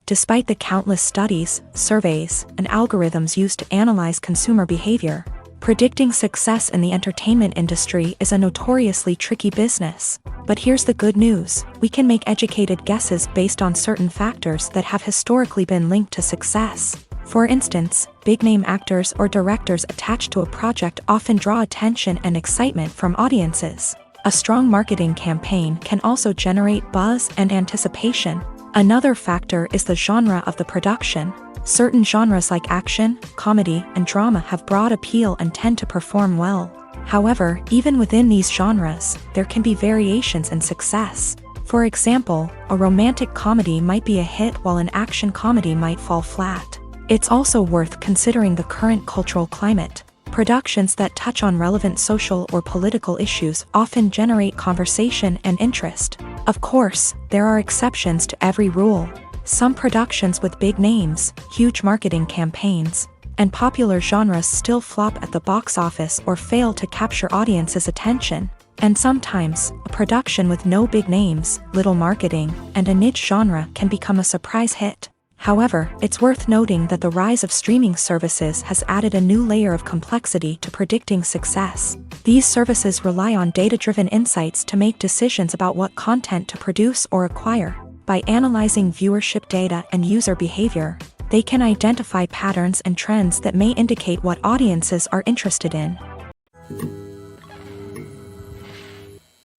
Speaker 1: Despite the countless studies, surveys, and algorithms used to analyze consumer behavior, predicting success in the entertainment industry is a notoriously tricky business. But here's the good news: we can make educated guesses based on certain factors that have historically been linked to success. For instance, big-name actors or directors attached to a project often draw attention and excitement from audiences. A strong marketing campaign can also generate buzz and anticipation. Another factor is the genre of the production. Certain genres like action, comedy, and drama have broad appeal and tend to perform well. However, even within these genres, there can be variations in success. For example, a romantic comedy might be a hit while an action comedy might fall flat. It's also worth considering the current cultural climate. Productions that touch on relevant social or political issues often generate conversation and interest. Of course, there are exceptions to every rule. Some productions with big names, huge marketing campaigns, and popular genres still flop at the box office or fail to capture audiences' attention. And sometimes, a production with no big names, little marketing, and a niche genre can become a surprise hit. However, it's worth noting that the rise of streaming services has added a new layer of complexity to predicting success. These services rely on data-driven insights to make decisions about what content to produce or acquire. By analyzing viewership data and user behavior, they can identify patterns and trends that may indicate what audiences are interested in.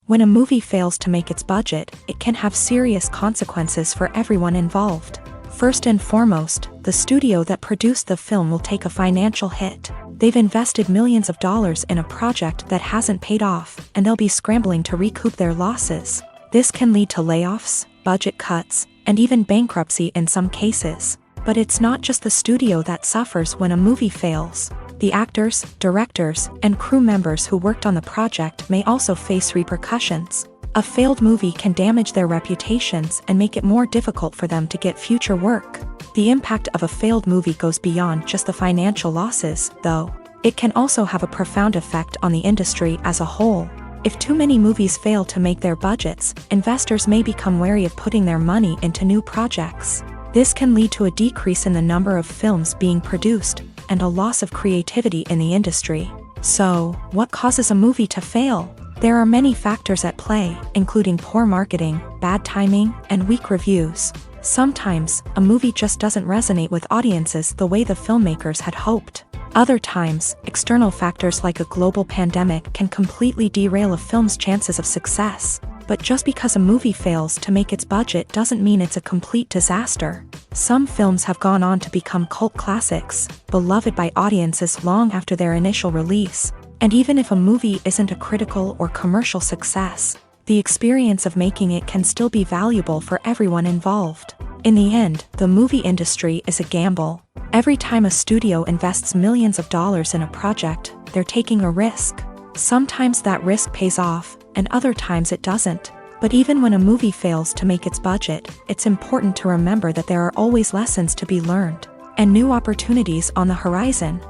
Speaker 1: When a movie fails to make its budget, it can have serious consequences for everyone involved. First and foremost, the studio that produced the film will take a financial hit. They've invested millions of dollars in a project that hasn't paid off, and they'll be scrambling to recoup their losses. This can lead to layoffs, budget cuts, and even bankruptcy in some cases. But it's not just the studio that suffers when a movie fails. The actors, directors, and crew members who worked on the project may also face repercussions. A failed movie can damage their reputations and make it more difficult for them to get future work. The impact of a failed movie goes beyond just the financial losses, though. It can also have a profound effect on the industry as a whole. If too many movies fail to make their budgets, investors may become wary of putting their money into new projects. This can lead to a decrease in the number of films being produced, and a loss of creativity in the industry. So, what causes a movie to fail? There are many factors at play, including poor marketing, bad timing, and weak reviews. Sometimes, a movie just doesn't resonate with audiences the way the filmmakers had hoped. Other times, external factors like a global pandemic can completely derail a film's chances of success. But just because a movie fails to make its budget doesn't mean it's a complete disaster. Some films have gone on to become cult classics, beloved by audiences long after their initial release. And even if a movie isn't a critical or commercial success, the experience of making it can still be valuable for everyone involved. In the end, the movie industry is a gamble. Every time a studio invests millions of dollars in a project, they're taking a risk. Sometimes that risk pays off, and other times it doesn't. But even when a movie fails to make its budget, it's important to remember that there are always lessons to be learned, and new opportunities on the horizon.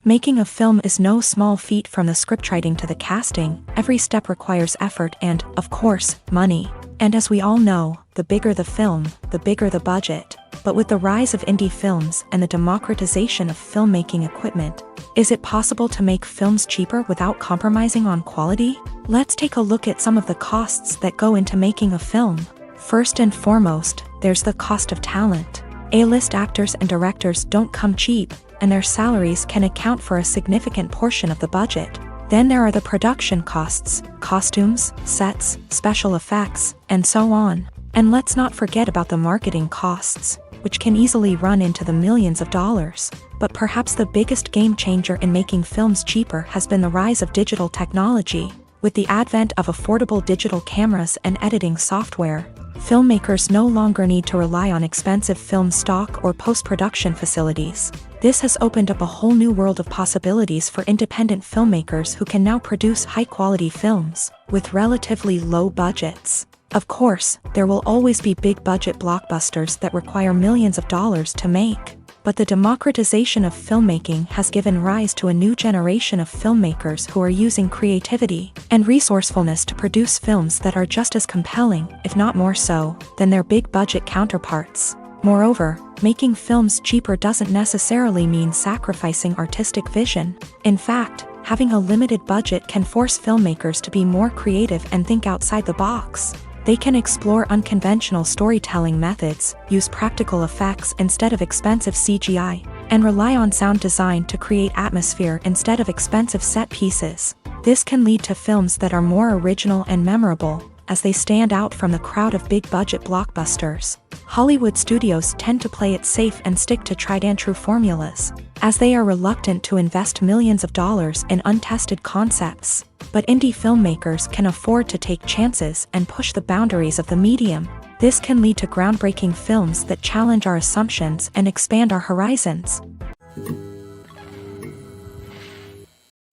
Speaker 1: Making a film is no small feat. From the scriptwriting to the casting, every step requires effort and, of course, money. And as we all know, the bigger the film, the bigger the budget. But with the rise of indie films and the democratization of filmmaking equipment, is it possible to make films cheaper without compromising on quality? Let's take a look at some of the costs that go into making a film. First and foremost, there's the cost of talent. A-list actors and directors don't come cheap, and their salaries can account for a significant portion of the budget. Then there are the production costs, costumes, sets, special effects, and so on. And let's not forget about the marketing costs, which can easily run into the millions of dollars. But perhaps the biggest game changer in making films cheaper has been the rise of digital technology. With the advent of affordable digital cameras and editing software, filmmakers no longer need to rely on expensive film stock or post-production facilities. This has opened up a whole new world of possibilities for independent filmmakers who can now produce high-quality films with relatively low budgets. Of course, there will always be big-budget blockbusters that require millions of dollars to make. But the democratization of filmmaking has given rise to a new generation of filmmakers who are using creativity and resourcefulness to produce films that are just as compelling, if not more so, than their big-budget counterparts. Moreover, making films cheaper doesn't necessarily mean sacrificing artistic vision. In fact, having a limited budget can force filmmakers to be more creative and think outside the box. They can explore unconventional storytelling methods, use practical effects instead of expensive CGI, and rely on sound design to create atmosphere instead of expensive set pieces. This can lead to films that are more original and memorable, as they stand out from the crowd of big-budget blockbusters. Hollywood studios tend to play it safe and stick to tried-and-true formulas, as they are reluctant to invest millions of dollars in untested concepts. But indie filmmakers can afford to take chances and push the boundaries of the medium. This can lead to groundbreaking films that challenge our assumptions and expand our horizons.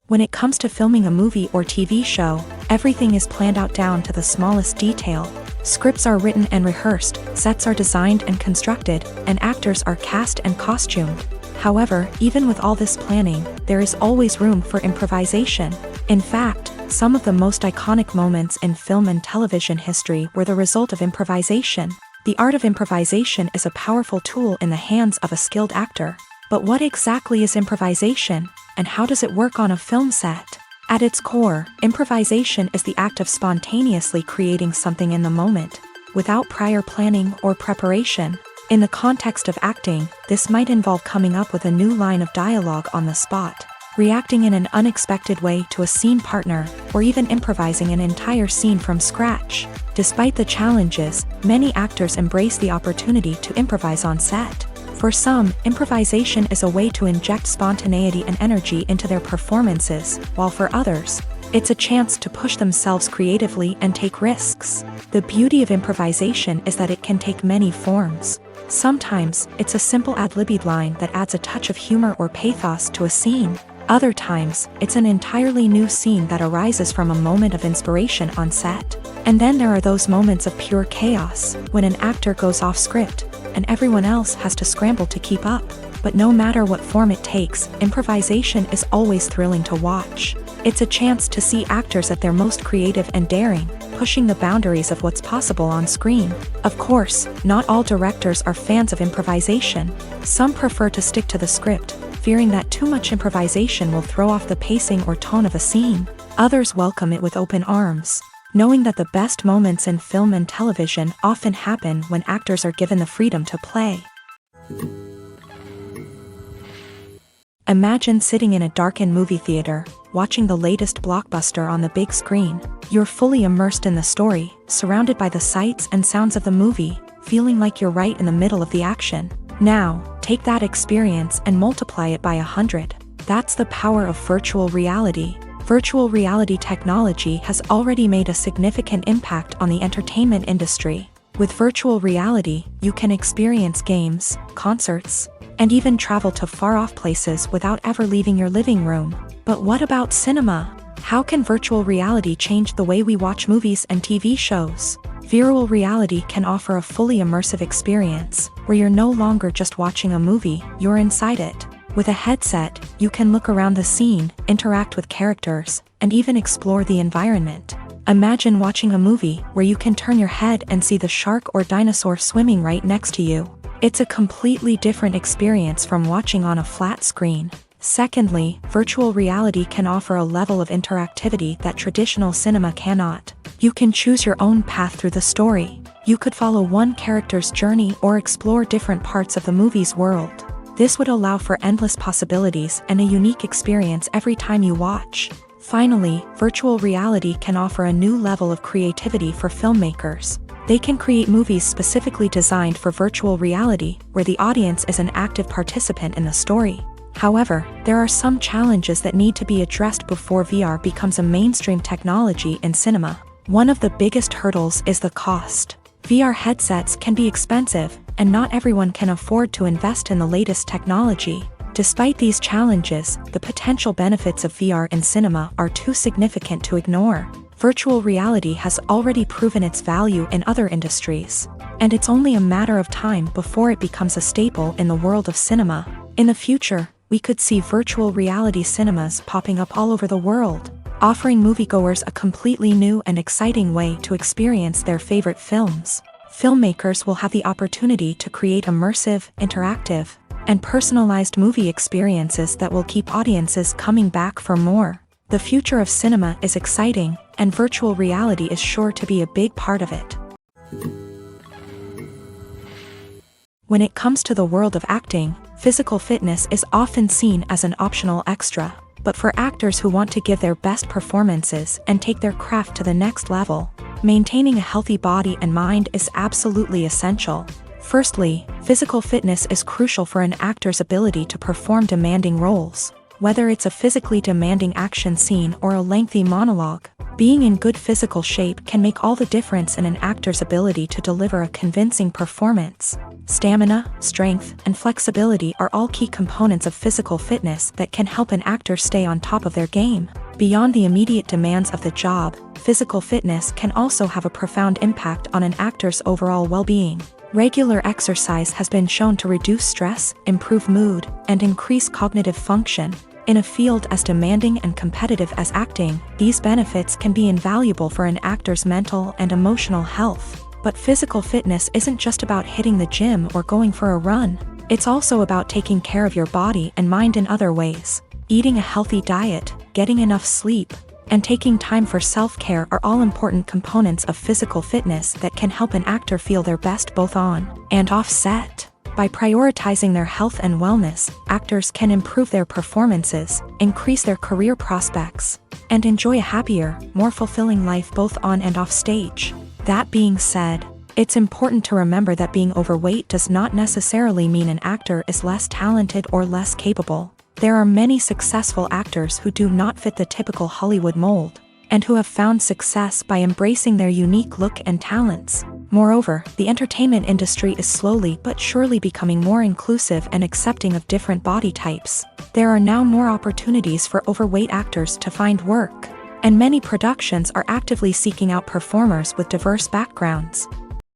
Speaker 1: When it comes to filming a movie or TV show, everything is planned out down to the smallest detail. Scripts are written and rehearsed, sets are designed and constructed, and actors are cast and costumed. However, even with all this planning, there is always room for improvisation. In fact, some of the most iconic moments in film and television history were the result of improvisation. The art of improvisation is a powerful tool in the hands of a skilled actor. But what exactly is improvisation, and how does it work on a film set? At its core, improvisation is the act of spontaneously creating something in the moment, without prior planning or preparation. In the context of acting, this might involve coming up with a new line of dialogue on the spot, reacting in an unexpected way to a scene partner, or even improvising an entire scene from scratch. Despite the challenges, many actors embrace the opportunity to improvise on set. For some, improvisation is a way to inject spontaneity and energy into their performances, while for others, it's a chance to push themselves creatively and take risks. The beauty of improvisation is that it can take many forms. Sometimes, it's a simple ad-libbed line that adds a touch of humor or pathos to a scene. Other times, it's an entirely new scene that arises from a moment of inspiration on set. And then there are those moments of pure chaos, when an actor goes off script, and everyone else has to scramble to keep up. But no matter what form it takes, improvisation is always thrilling to watch. It's a chance to see actors at their most creative and daring, pushing the boundaries of what's possible on screen. Of course, not all directors are fans of improvisation. Some prefer to stick to the script, fearing that too much improvisation will throw off the pacing or tone of a scene. Others welcome it with open arms, knowing that the best moments in film and television often happen when actors are given the freedom to play. Imagine sitting in a darkened movie theater, watching the latest blockbuster on the big screen. You're fully immersed in the story, surrounded by the sights and sounds of the movie, feeling like you're right in the middle of the action. Now, take that experience and multiply it by 100. That's the power of virtual reality. Virtual reality technology has already made a significant impact on the entertainment industry. With virtual reality, you can experience games, concerts, and even travel to far-off places without ever leaving your living room. But what about cinema? How can virtual reality change the way we watch movies and TV shows? Virtual reality can offer a fully immersive experience, where you're no longer just watching a movie, you're inside it. With a headset, you can look around the scene, interact with characters, and even explore the environment. Imagine watching a movie where you can turn your head and see the shark or dinosaur swimming right next to you. It's a completely different experience from watching on a flat screen. Secondly, virtual reality can offer a level of interactivity that traditional cinema cannot. You can choose your own path through the story. You could follow one character's journey or explore different parts of the movie's world. This would allow for endless possibilities and a unique experience every time you watch. Finally, virtual reality can offer a new level of creativity for filmmakers. They can create movies specifically designed for virtual reality, where the audience is an active participant in the story. However, there are some challenges that need to be addressed before VR becomes a mainstream technology in cinema. One of the biggest hurdles is the cost. VR headsets can be expensive, and not everyone can afford to invest in the latest technology. Despite these challenges, the potential benefits of VR in cinema are too significant to ignore. Virtual reality has already proven its value in other industries, and it's only a matter of time before it becomes a staple in the world of cinema. In the future, we could see virtual reality cinemas popping up all over the world, offering moviegoers a completely new and exciting way to experience their favorite films. Filmmakers will have the opportunity to create immersive, interactive, and personalized movie experiences that will keep audiences coming back for more. The future of cinema is exciting, and virtual reality is sure to be a big part of it. When it comes to the world of acting, physical fitness is often seen as an optional extra. But for actors who want to give their best performances and take their craft to the next level, maintaining a healthy body and mind is absolutely essential. Firstly, physical fitness is crucial for an actor's ability to perform demanding roles. Whether it's a physically demanding action scene or a lengthy monologue, being in good physical shape can make all the difference in an actor's ability to deliver a convincing performance. Stamina, strength, and flexibility are all key components of physical fitness that can help an actor stay on top of their game. Beyond the immediate demands of the job, physical fitness can also have a profound impact on an actor's overall well-being. Regular exercise has been shown to reduce stress, improve mood, and increase cognitive function. In a field as demanding and competitive as acting, these benefits can be invaluable for an actor's mental and emotional health. But physical fitness isn't just about hitting the gym or going for a run. It's also about taking care of your body and mind in other ways. Eating a healthy diet, getting enough sleep, and taking time for self-care are all important components of physical fitness that can help an actor feel their best both on and off set. By prioritizing their health and wellness, actors can improve their performances, increase their career prospects, and enjoy a happier, more fulfilling life both on and off stage. That being said, it's important to remember that being overweight does not necessarily mean an actor is less talented or less capable. There are many successful actors who do not fit the typical Hollywood mold, and who have found success by embracing their unique look and talents. Moreover, the entertainment industry is slowly but surely becoming more inclusive and accepting of different body types. There are now more opportunities for overweight actors to find work, and many productions are actively seeking out performers with diverse backgrounds.